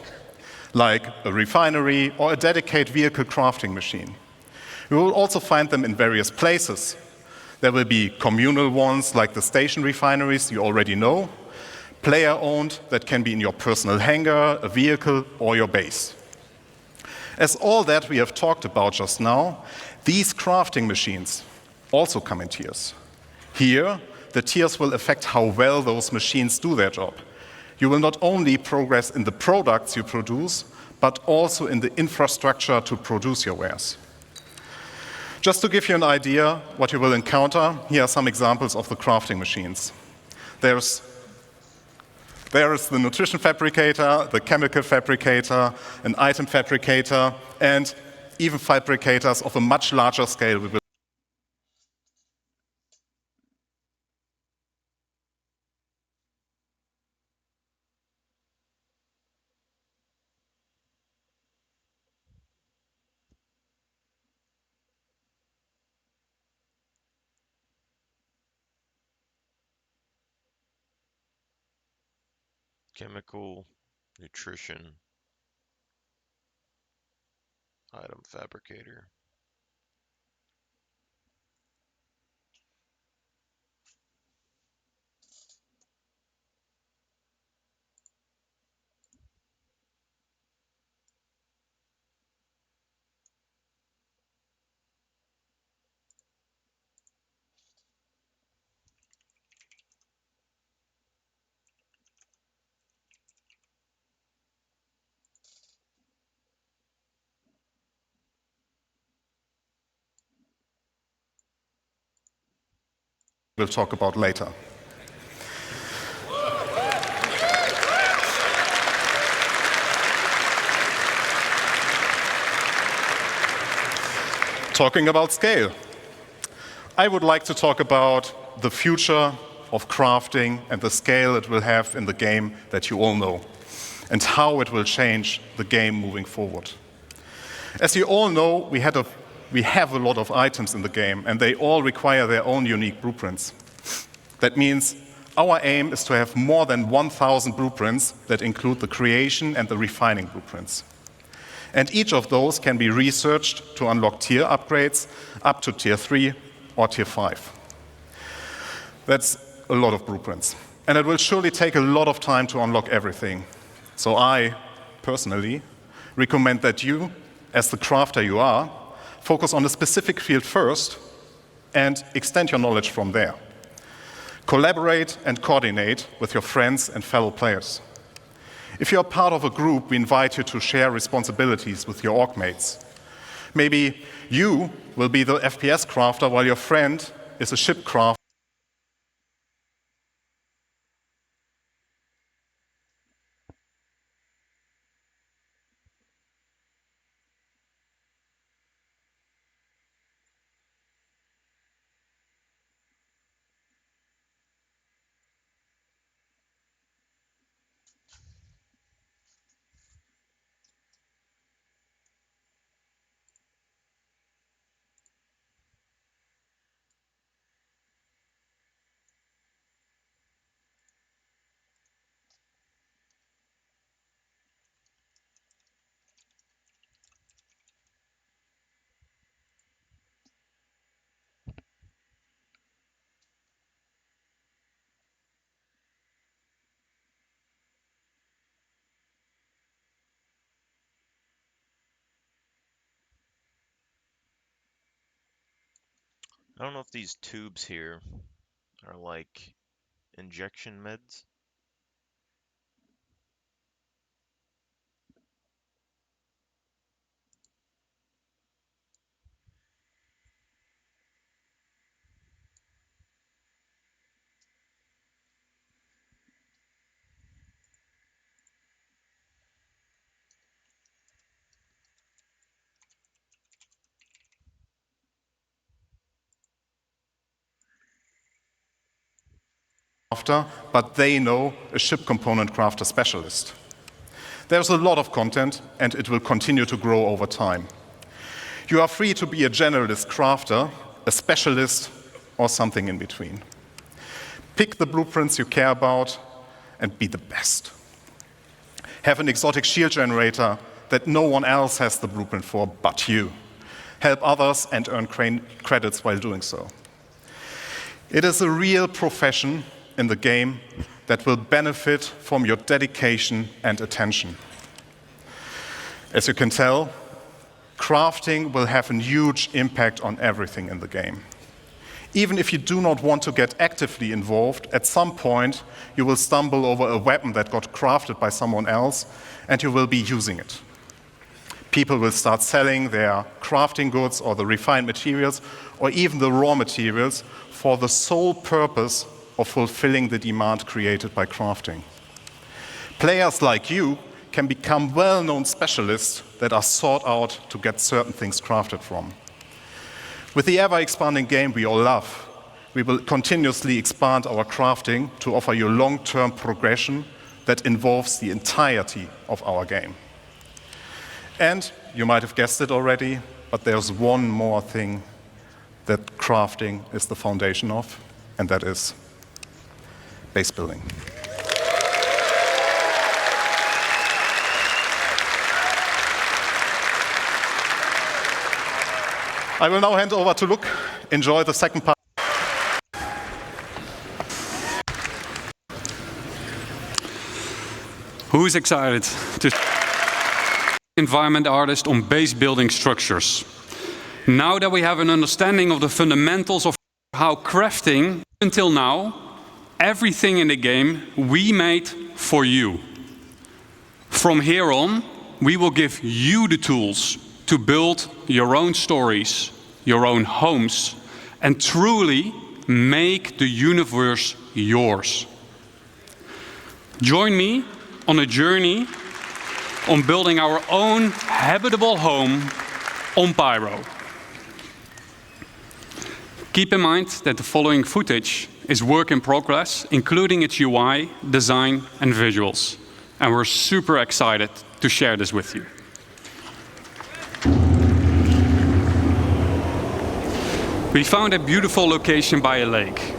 like a refinery or a dedicated vehicle crafting machine. You will also find them in various places. There will be communal ones like the station refineries you already know, player-owned that can be in your personal hangar, a vehicle, or your base. As all that we have talked about just now, these crafting machines also come in tiers. Here, the tiers will affect how well those machines do their job. You will not only progress in the products you produce, but also in the infrastructure to produce your wares. Just to give you an idea what you will encounter, here are some examples of the crafting machines. There is the nutrition fabricator, the chemical fabricator, an item fabricator, and even fabricators of a much larger scale we will Chemical, nutrition, item fabricator. talk about later. Talking about scale, I would like to talk about the future of crafting and the scale it will have in the game that you all know, and how it will change the game moving forward. As you all know, we have a lot of items in the game, and they all require their own unique blueprints. That means our aim is to have more than 1,000 blueprints that include the creation and the refining blueprints. And each of those can be researched to unlock tier upgrades up to tier 3 or tier 5. That's a lot of blueprints. And it will surely take a lot of time to unlock everything. So I, personally, recommend that you, as the crafter you are, focus on a specific field first and extend your knowledge from there. Collaborate and coordinate with your friends and fellow players. If you're part of a group, we invite you to share responsibilities with your org mates. Maybe you will be the FPS crafter while your friend is a ship crafter. I don't know if these tubes here are like injection meds. But they know a ship component crafter specialist. There's a lot of content, and it will continue to grow over time. You are free to be a generalist crafter, a specialist, or something in between. Pick the blueprints you care about and be the best. Have an exotic shield generator that no one else has the blueprint for but you. Help others and earn credits while doing so. It is a real profession in the game that will benefit from your dedication and attention. As you can tell, crafting will have a huge impact on everything in the game. Even if you do not want to get actively involved, at some point you will stumble over a weapon that got crafted by someone else and you will be using it. People will start selling their crafting goods or the refined materials or even the raw materials for the sole purpose of fulfilling the demand created by crafting. Players like you can become well-known specialists that are sought out to get certain things crafted from. With the ever-expanding game we all love, we will continuously expand our crafting to offer you long-term progression that involves the entirety of our game. And you might have guessed it already, but there's one more thing that crafting is the foundation of, and that is base building. I will now hand over to Luke. Enjoy the second part. Who is excited to environment artist on base building structures? Now that we have an understanding of the fundamentals of how crafting, until now, everything in the game we made for you. From here on, we will give you the tools to build your own stories, your own homes, and truly make the universe yours. Join me on a journey on building our own habitable home on Pyro. Keep in mind that the following footage is work in progress, including its UI, design, and visuals. And we're super excited to share this with you. We found a beautiful location by a lake.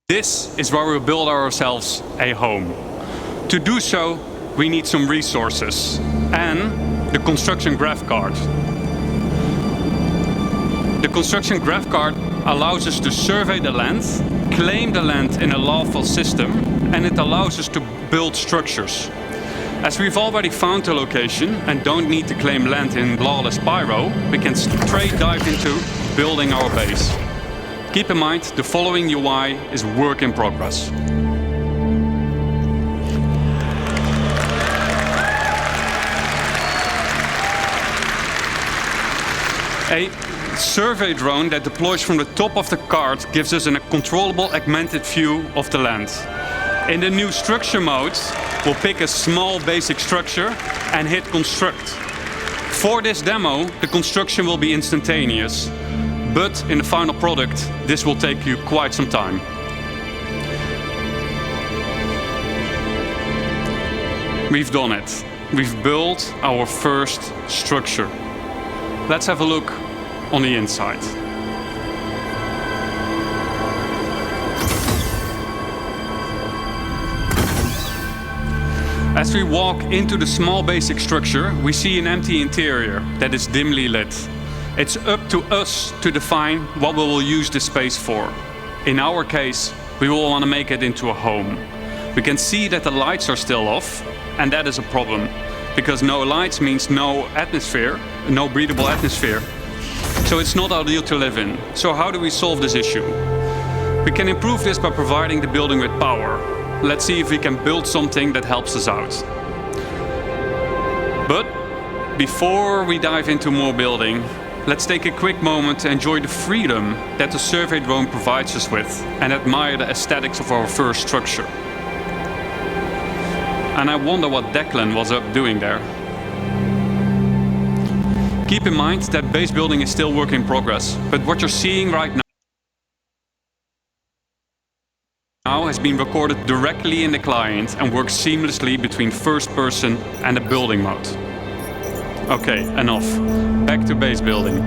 This is where we'll build ourselves a home. To do so, we need some resources and the construction graph card. The construction graph card allows us to survey the land, claim the land in a lawful system, and it allows us to build structures. As we've already found the location and don't need to claim land in lawless Pyro, we can straight dive into building our base. Keep in mind, the following UI is work in progress. A survey drone that deploys from the top of the card gives us a controllable augmented view of the land. In the new structure mode, we'll pick a small basic structure and hit construct. For this demo, the construction will be instantaneous, but in the final product, this will take you quite some time. We've done it. We've built our first structure. Let's have a look on the inside. As we walk into the small basic structure, we see an empty interior that is dimly lit. It's up to us to define what we will use this space for. In our case, we will want to make it into a home. We can see that the lights are still off, and that is a problem, because no lights means no atmosphere, no breathable atmosphere. So it's not ideal to live in. So how do we solve this issue? We can improve this by providing the building with power. Let's see if we can build something that helps us out. But before we dive into more building, let's take a quick moment to enjoy the freedom that the survey drone provides us with and admire the aesthetics of our first structure. And I wonder what Declan was up doing there. Keep in mind that base building is still work in progress, but what you're seeing right now has been recorded directly in the client and works seamlessly between first person and the building mode. Okay, enough. Back to base building.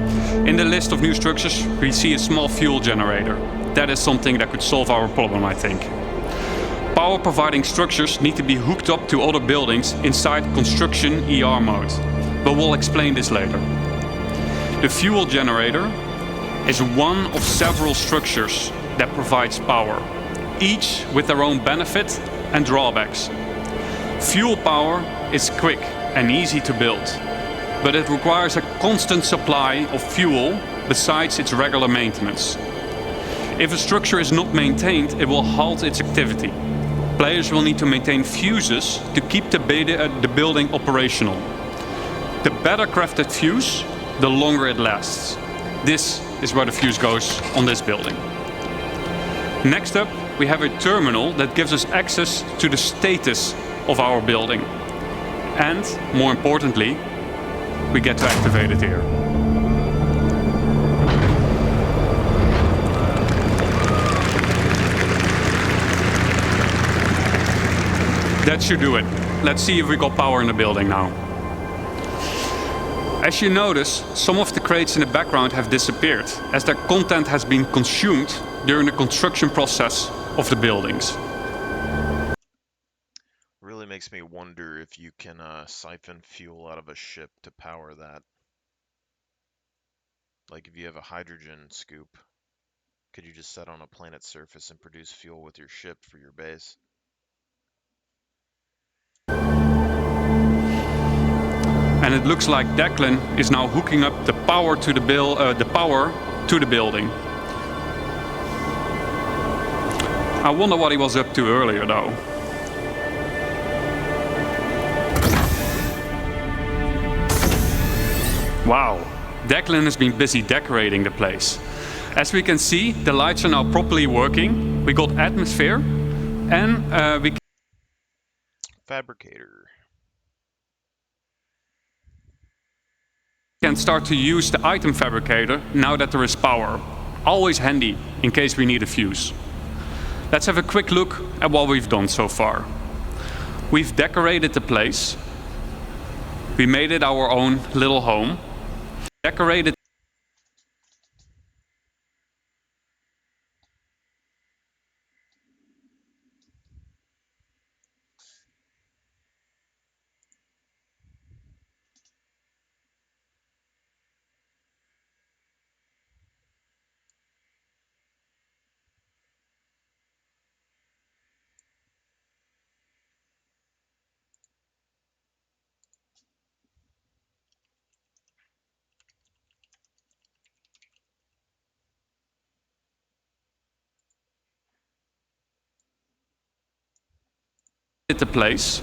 In the list of new structures, we see a small fuel generator. That is something that could solve our problem, I think. Power providing structures need to be hooked up to other buildings inside construction ER mode, but we'll explain this later. The fuel generator is one of several structures that provides power, each with their own benefit and drawbacks. Fuel power is quick and easy to build. but it requires a constant supply of fuel besides its regular maintenance. If a structure is not maintained, it will halt its activity. Players will need to maintain fuses to keep the building operational. The better crafted fuse, the longer it lasts. This is where the fuse goes on this building. Next up, we have a terminal that gives us access to the status of our building. And, more importantly, we get to activate it here. That should do it. Let's see if we got power in the building now. As you notice, some of the crates in the background have disappeared, as their content has been consumed during the construction process of the buildings. Really makes me wonder if you can siphon fuel out of a ship to power that. Like if you have a hydrogen scoop, could you just set on a planet's surface and produce fuel with your ship for your base? And it looks like Declan is now hooking up the power to the building. I wonder what he was up to earlier, though. Wow, Declan has been busy decorating the place. As we can see, the lights are now properly working. We got atmosphere, and we Fabricator. can start to use the item fabricator now that there is power. Always handy in case we need a fuse. Let's have a quick look at what we've done so far. We've decorated the place. We made it our own little home. Decorated the place.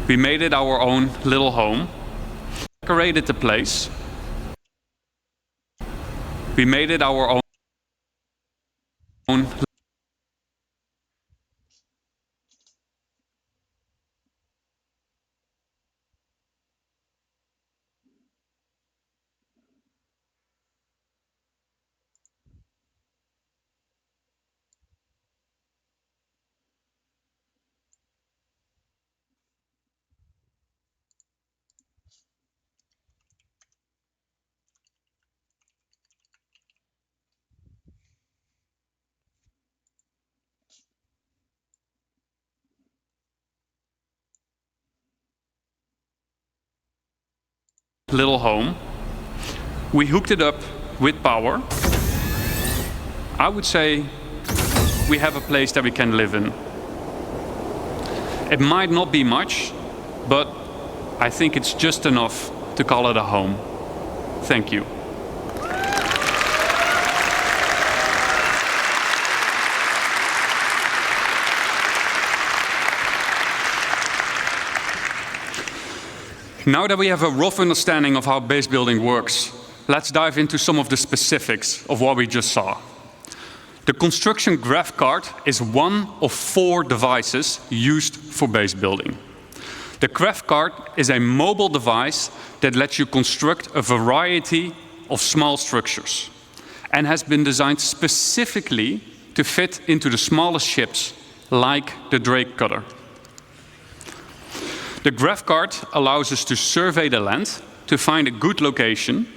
We made it our own little home. Decorated the place. We made it our own little home. We hooked it up with power. I would say we have a place that we can live in. It might not be much, but I think it's just enough to call it a home. Thank you. Now that we have a rough understanding of how base building works, let's dive into some of the specifics of what we just saw. The construction graph card is one of 4 devices used for base building. The graph card is a mobile device that lets you construct a variety of small structures and has been designed specifically to fit into the smallest ships, like the Drake cutter. The graph card allows us to survey the land, to find a good location,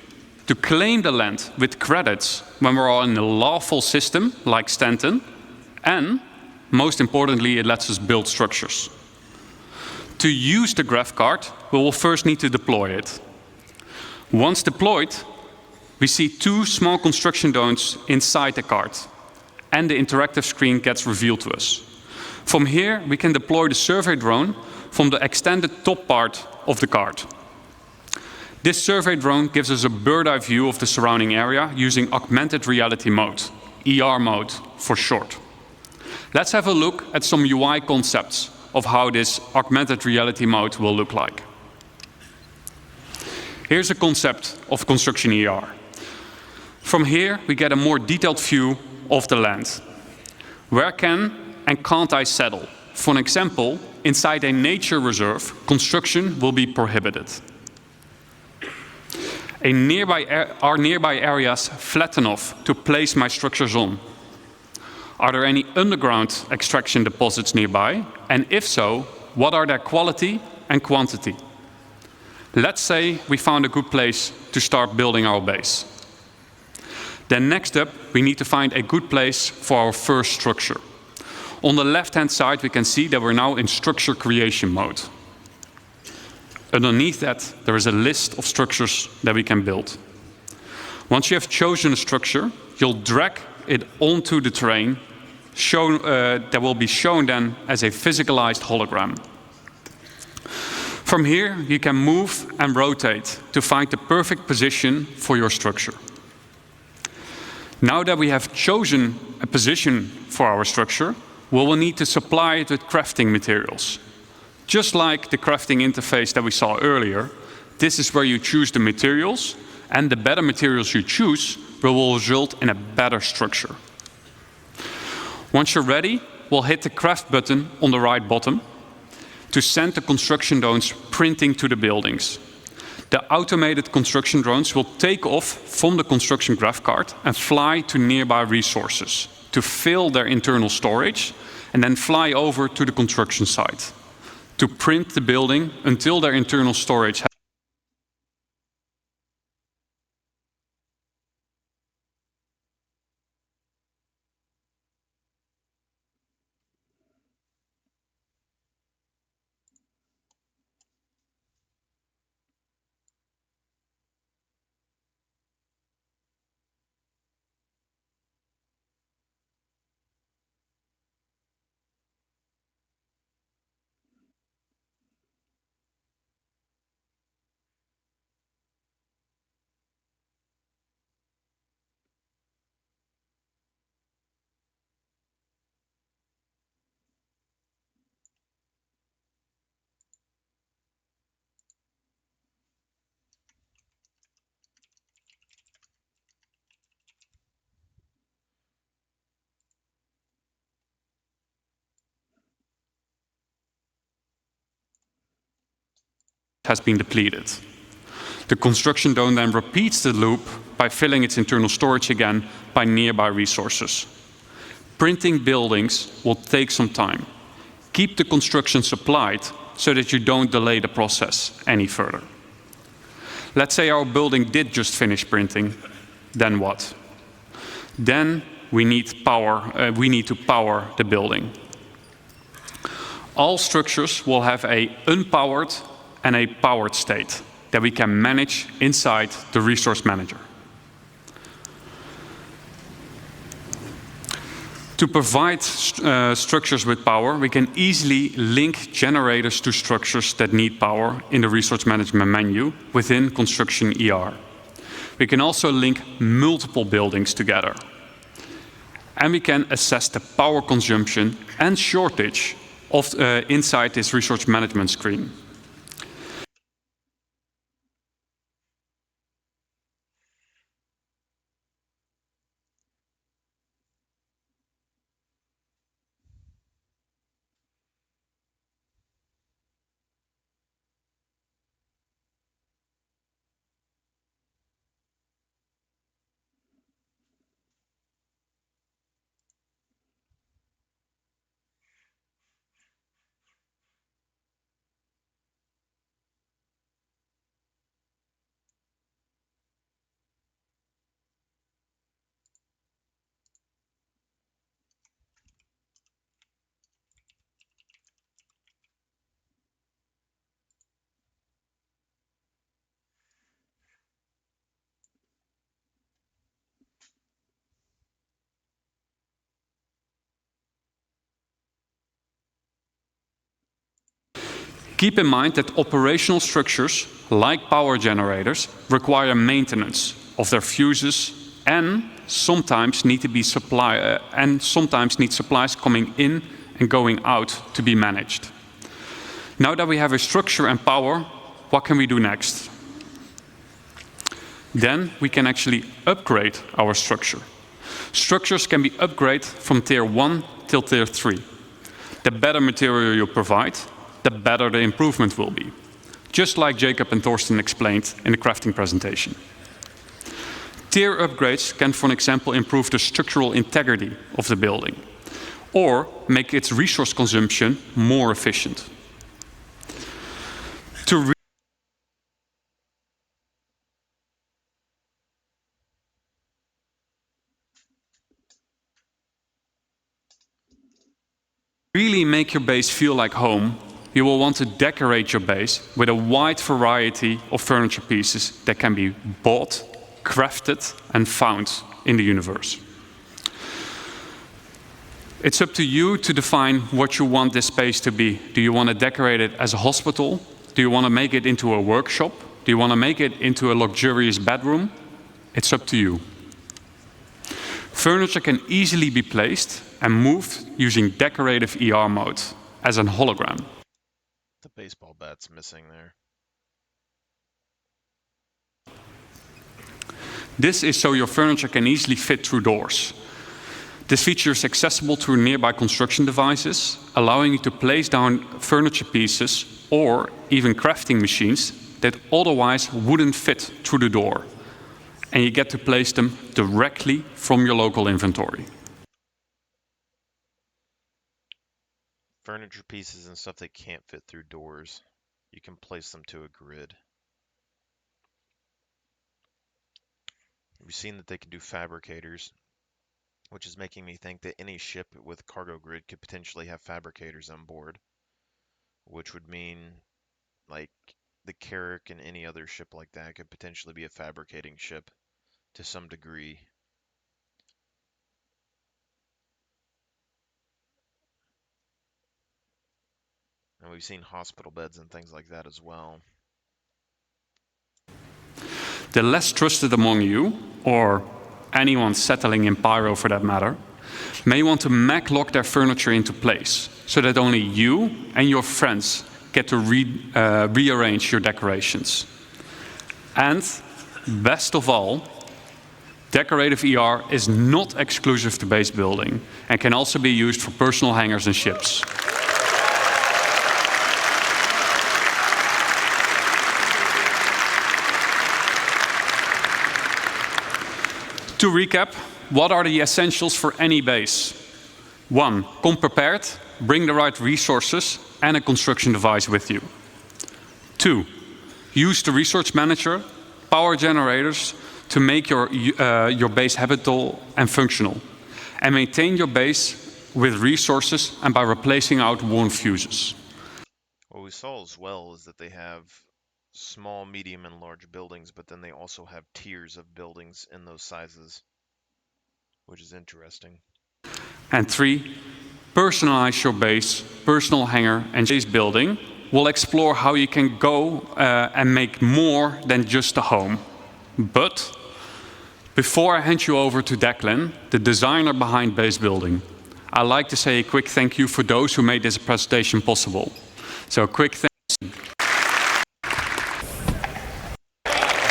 to claim the land with credits when we're all in a lawful system like Stanton, and, most importantly, it lets us build structures. To use the graph card, we will first need to deploy it. Once deployed, we see 2 small construction zones inside the card, and the interactive screen gets revealed to us. From here, we can deploy the survey drone from the extended top part of the card. This survey drone gives us a bird's-eye view of the surrounding area using augmented reality mode, ER mode for short. Let's have a look at some UI concepts of how this augmented reality mode will look like. Here's a concept of construction ER. From here, we get a more detailed view of the land. Where can and can't I settle? For an example, inside a nature reserve, construction will be prohibited. Are nearby areas flat enough to place my structures on? Are there any underground extraction deposits nearby? And if so, what are their quality and quantity? Let's say we found a good place to start building our base. Then next up, we need to find a good place for our first structure. On the left-hand side, we can see that we're now in structure creation mode. Underneath that, there is a list of structures that we can build. Once you have chosen a structure, you'll drag it onto the terrain, that will be shown then as a physicalized hologram. From here, you can move and rotate to find the perfect position for your structure. Now that we have chosen a position for our structure, we will need to supply it with crafting materials. Just like the crafting interface that we saw earlier, this is where you choose the materials, and the better materials you choose will result in a better structure. Once you're ready, we'll hit the craft button on the right bottom to send the construction drones printing to the buildings. The automated construction drones will take off from the construction graph card and fly to nearby resources to fill their internal storage and then fly over to the construction site to print the building until their internal storage has been depleted. The construction drone then repeats the loop by filling its internal storage again by nearby resources. Printing buildings will take some time. Keep the construction supplied so that you don't delay the process any further. Let's say our building did just finish printing, then what? Then we need power. We need to power the building. All structures will have an unpowered and a powered state that we can manage inside the resource manager. To provide structures with power, we can easily link generators to structures that need power in the resource management menu within Construction ER. We can also link multiple buildings together. And we can assess the power consumption and shortage of, inside this resource management screen. Keep in mind that operational structures like power generators, require maintenance of their fuses and sometimes need supplies coming in and going out to be managed. Now that we have a structure and power, what can we do next? Then we can actually upgrade our structure. Structures can be upgraded from tier 1 till tier 3. The better material you provide, the better the improvement will be. Just like Jacob and Thorsten explained in the crafting presentation. Tier upgrades can, for example, improve the structural integrity of the building or make its resource consumption more efficient. To really make your base feel like home, you will want to decorate your base with a wide variety of furniture pieces that can be bought, crafted, and found in the universe. It's up to you to define what you want this space to be. Do you want to decorate it as a hospital? Do you want to make it into a workshop? Do you want to make it into a luxurious bedroom? It's up to you. Furniture can easily be placed and moved using decorative ER mode as a hologram. The baseball bat's missing there. This is so your furniture can easily fit through doors. This feature is accessible through nearby construction devices, allowing you to place down furniture pieces or even crafting machines that otherwise wouldn't fit through the door. And you get to place them directly from your local inventory. Furniture pieces and stuff that can't fit through doors, you can place them to a grid. We've seen that they can do fabricators, which is making me think that any ship with cargo grid could potentially have fabricators on board, which would mean like the Carrack and any other ship like that could potentially be a fabricating ship to some degree. And we've seen hospital beds and things like that as well. The less trusted among you, or anyone settling in Pyro for that matter, may want to mag-lock their furniture into place, so that only you and your friends get to rearrange your decorations. And, best of all, decorative ER is not exclusive to base building, and can also be used for personal hangars and ships. To recap, what are the essentials for any base? 1. Come prepared, bring the right resources and a construction device with you. 2. Use the resource manager, power generators to make your base habitable and functional. And maintain your base with resources and by replacing out worn fuses. What we saw as well is that they have small, medium, and large buildings, but then they also have tiers of buildings in those sizes, which is interesting. And 3, personalize your base, personal hangar, and base building. We'll explore how you can go and make more than just a home. But before I hand you over to Declan, the designer behind base building, I'd like to say a quick thank you for those who made this presentation possible. So a quick thank you.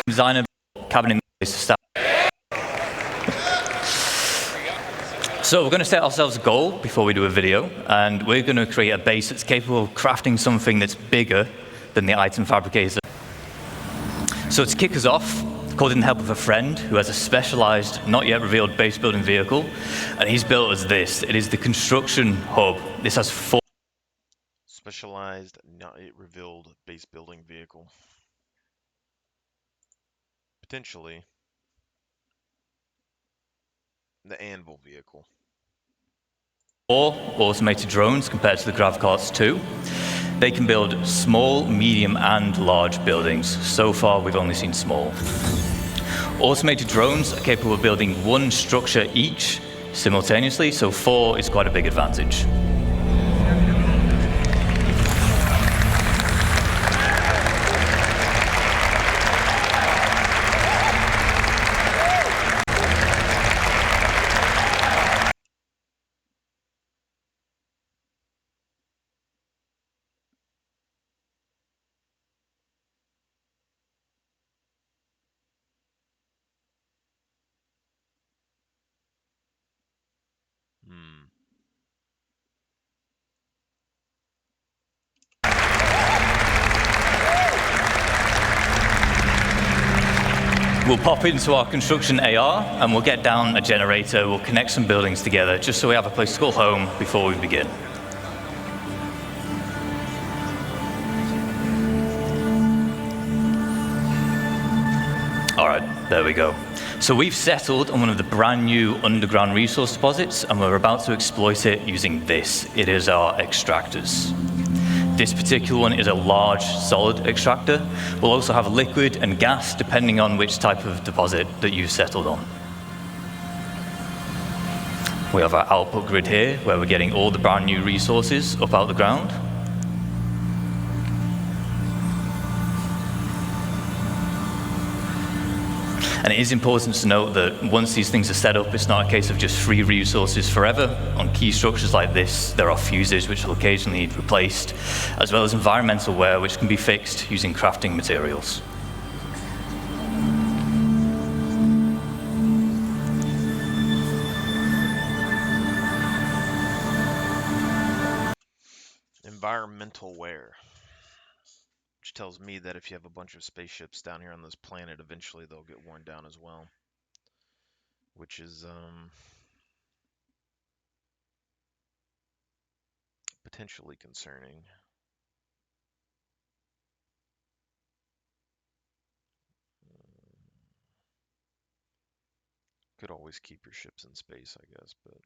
Designer cabinet staff. So we're going to set ourselves a goal before we do a video, and we're going to create a base that's capable of crafting something that's bigger than the item fabricator. So to kick us off, called in the help of a friend who has a specialized, not yet revealed base building vehicle, and he's built as this. It is the construction hub. This has 4 specialized, not yet revealed base building vehicle. Potentially the anvil vehicle. 4 automated drones compared to the Gravcarts 2. They can build small, medium, and large buildings. So far, we've only seen small. Automated drones are capable of building 1 structure each simultaneously, so 4 is quite a big advantage. We'll pop into our construction AR, and we'll get down a generator, we'll connect some buildings together, just so we have a place to call home before we begin. All right, there we go. So we've settled on one of the brand new underground resource deposits, and we're about to exploit it using this. It is our extractors. This particular one is a large solid extractor. We'll also have liquid and gas, depending on which type of deposit that you've settled on. We have our output grid here, where we're getting all the brand new resources up out the ground. And it is important to note that once these things are set up, it's not a case of just free resources forever. On key structures like this, there are fuses which will occasionally need replaced, as well as environmental wear which can be fixed using crafting materials. Environmental wear. Which tells me that if you have a bunch of spaceships down here on this planet, eventually they'll get worn down as well. Which is potentially concerning. Could always keep your ships in space, I guess, but...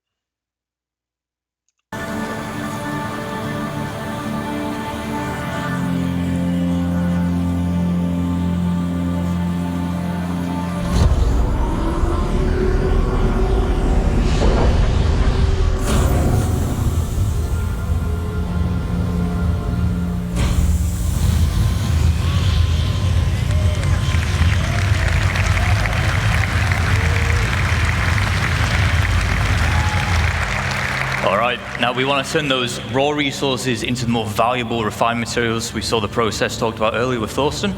Now we want to turn those raw resources into the more valuable refined materials. We saw the process talked about earlier with Thorsten.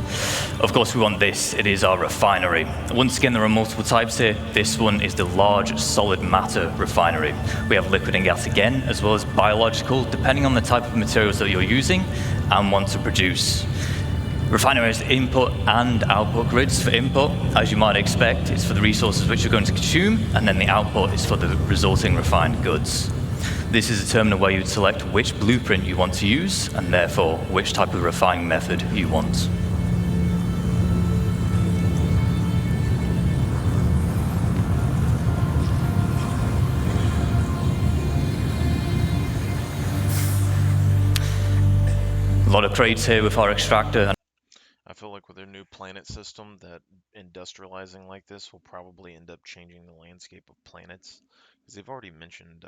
Of course we want this, it is our refinery. Once again, there are multiple types here. This one is the large solid matter refinery. We have liquid and gas again, as well as biological, depending on the type of materials that you're using and want to produce. Refinery has input and output grids. For input, as you might expect, it's for the resources which you're going to consume, and then the output is for the resulting refined goods. This is a terminal where you would select which blueprint you want to use, and therefore which type of refining method you want. A lot of crates here with our extractor. I feel like with their new planet system, that industrializing like this will probably end up changing the landscape of planets. Because they've already mentioned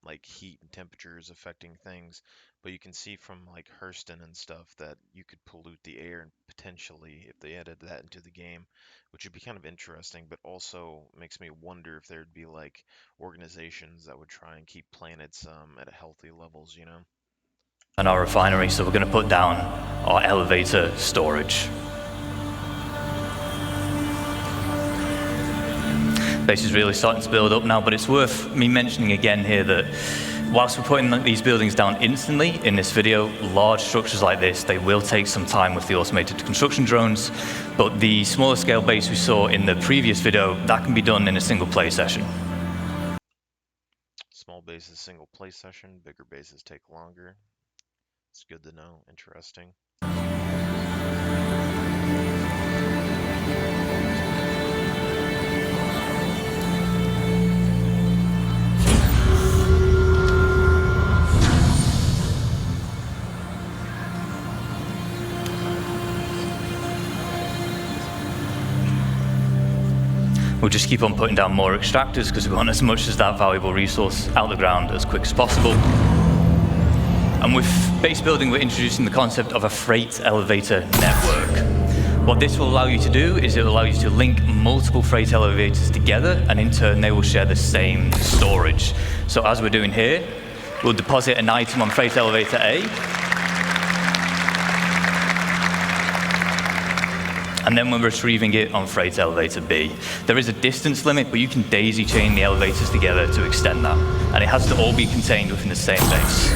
like heat and temperatures affecting things, but you can see from like Hurston and stuff that you could pollute the air, and potentially if they added that into the game, which would be kind of interesting, but also makes me wonder if there'd be like organizations that would try and keep planets at a healthy levels, you know? And our refinery, so we're going to put down our elevator storage. Base is really starting to build up now, but it's worth me mentioning again here that whilst we're putting these buildings down instantly in this video, large structures like this, they will take some time with the automated construction drones, but the smaller scale base we saw in the previous video, that can be done in a single play session. Small bases, single play session, bigger bases take longer. It's good to know, interesting. We'll just keep on putting down more extractors because we want as much as that valuable resource out the ground as quick as possible. And with base building, we're introducing the concept of a freight elevator network. What this will allow you to do is it will allow you to link multiple freight elevators together, and in turn they will share the same storage. So as we're doing here, we'll deposit an item on freight elevator A, and then we're retrieving it on freight elevator B. There is a distance limit, but you can daisy chain the elevators together to extend that, and it has to all be contained within the same base.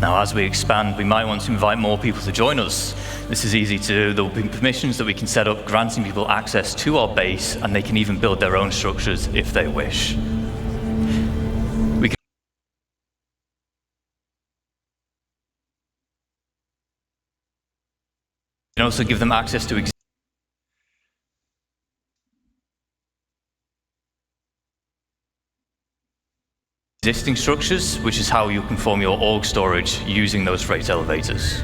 Now, as we expand, we might want to invite more people to join us. This is easy to do. There will be permissions that we can set up, granting people access to our base, and they can even build their own structures if they wish. We can also give them access to existing structures, which is how you can form your org storage using those freight elevators.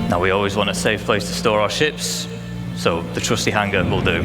Now, we always want a safe place to store our ships, so the trusty hangar will do.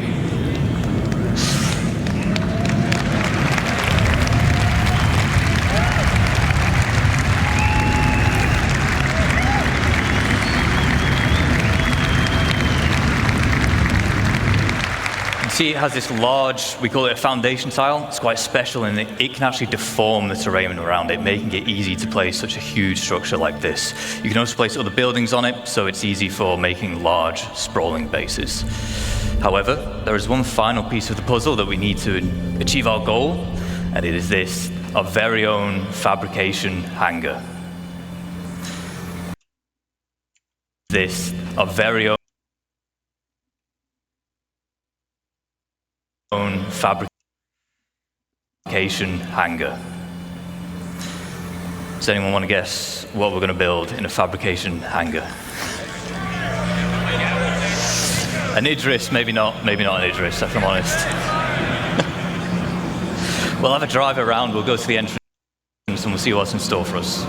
See, it has this large, we call it a foundation tile. It's quite special in that it can actually deform the terrain around it, making it easy to place such a huge structure like this. You can also place other buildings on it, so it's easy for making large, sprawling bases. However, there is one final piece of the puzzle that we need to achieve our goal, and it is this, our very own fabrication hangar. This, our very own fabrication hangar. Does anyone want to guess what we're going to build in a fabrication hangar? An Idris, maybe not an Idris, if I'm honest. We'll have a drive around, we'll go to the entrance and we'll see what's in store for us.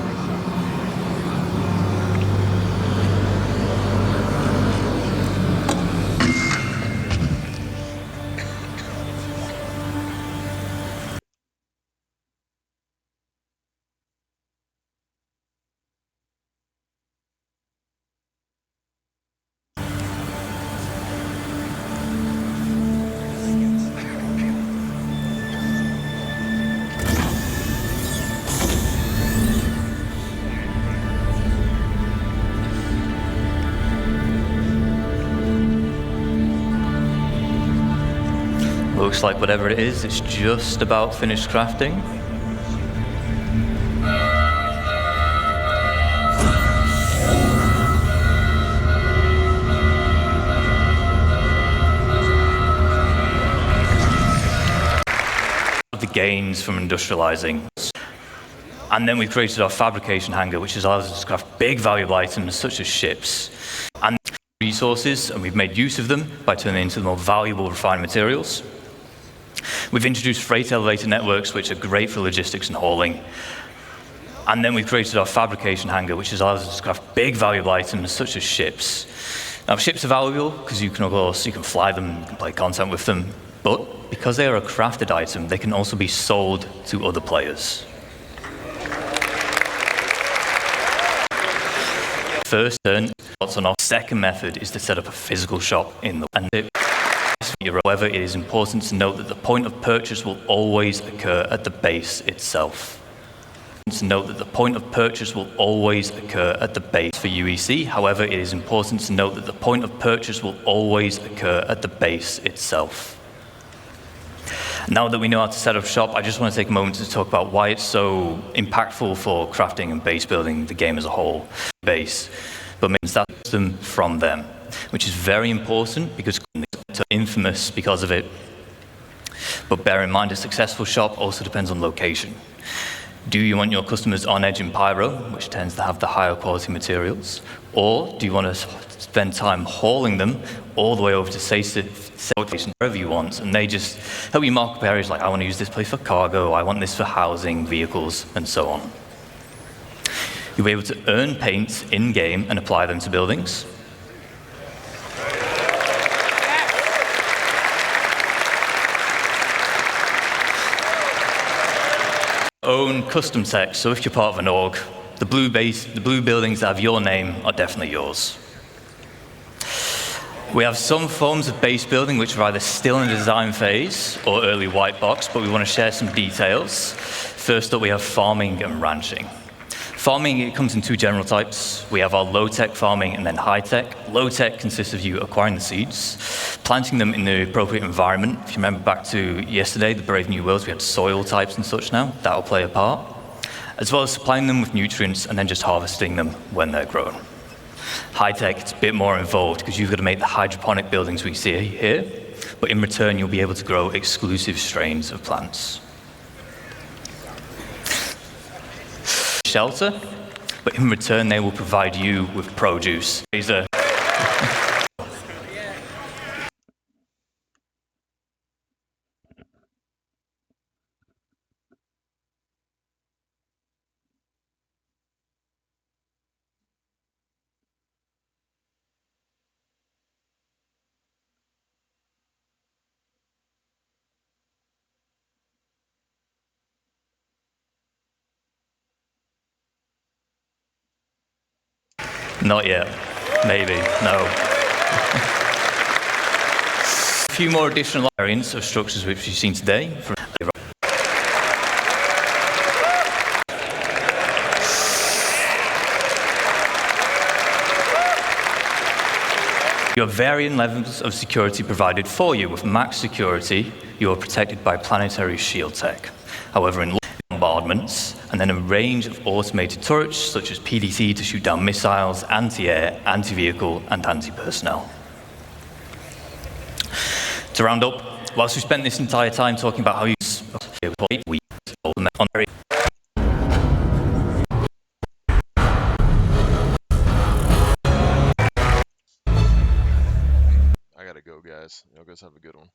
Looks like whatever it is, it's just about finished crafting. The gains from industrializing. And then we've created our fabrication hangar, which allows us to craft big valuable items such as ships and resources, and we've made use of them by turning them into the more valuable refined materials. We've introduced freight elevator networks, which are great for logistics and hauling. And then we've created our fabrication hangar, which allows us to craft big valuable items such as ships. Now, ships are valuable because you can fly them, you can play content with them, but because they are a crafted item, they can also be sold to other players. First turn, what's on our second method is to set up a physical shop in the However, it is important to note that the point of purchase will always occur at the base itself. To note that the point of purchase will always occur at the base for UEC. However, it is important to note that the point of purchase will always occur at the base itself. Now that we know how to set up shop, I just want to take a moment to talk about why it's so impactful for crafting and base building the game as a whole. Base, but means that them from them, which is very important because it's infamous because of it. But bear in mind, a successful shop also depends on location. Do you want your customers on edge in Pyro, which tends to have the higher quality materials? Or do you want to spend time hauling them all the way over to station wherever you want, and they just help you mark up areas like, I want to use this place for cargo, I want this for housing, vehicles, and so on. You'll be able to earn paints in-game and apply them to buildings. Own custom text, so if you're part of an org, the blue buildings that have your name are definitely yours. We have some forms of base building which are either still in the design phase or early white box, but we want to share some details. First up, we have farming and ranching. Farming, it comes in two general types. We have our low-tech farming and then high-tech. Low-tech consists of you acquiring the seeds, planting them in the appropriate environment. If you remember back to yesterday, the Brave New Worlds, we had soil types and such now. That will play a part. As well as supplying them with nutrients and then just harvesting them when they're grown. High-tech, it's a bit more involved because you've got to make the hydroponic buildings we see here, but in return, you'll be able to grow exclusive strains of plants. Shelter, but in return they will provide you with produce. Not yet. Maybe. No. A few more additional variants of structures which you've seen today. You have varying levels of security provided for you. With max security, you are protected by planetary shield tech. However, in bombardments, and then a range of automated turrets, such as PDC to shoot down missiles, anti-air, anti-vehicle, and anti-personnel. To round up, whilst we spent this entire time talking about how you we on I gotta go, guys. Y'all guys have a good one.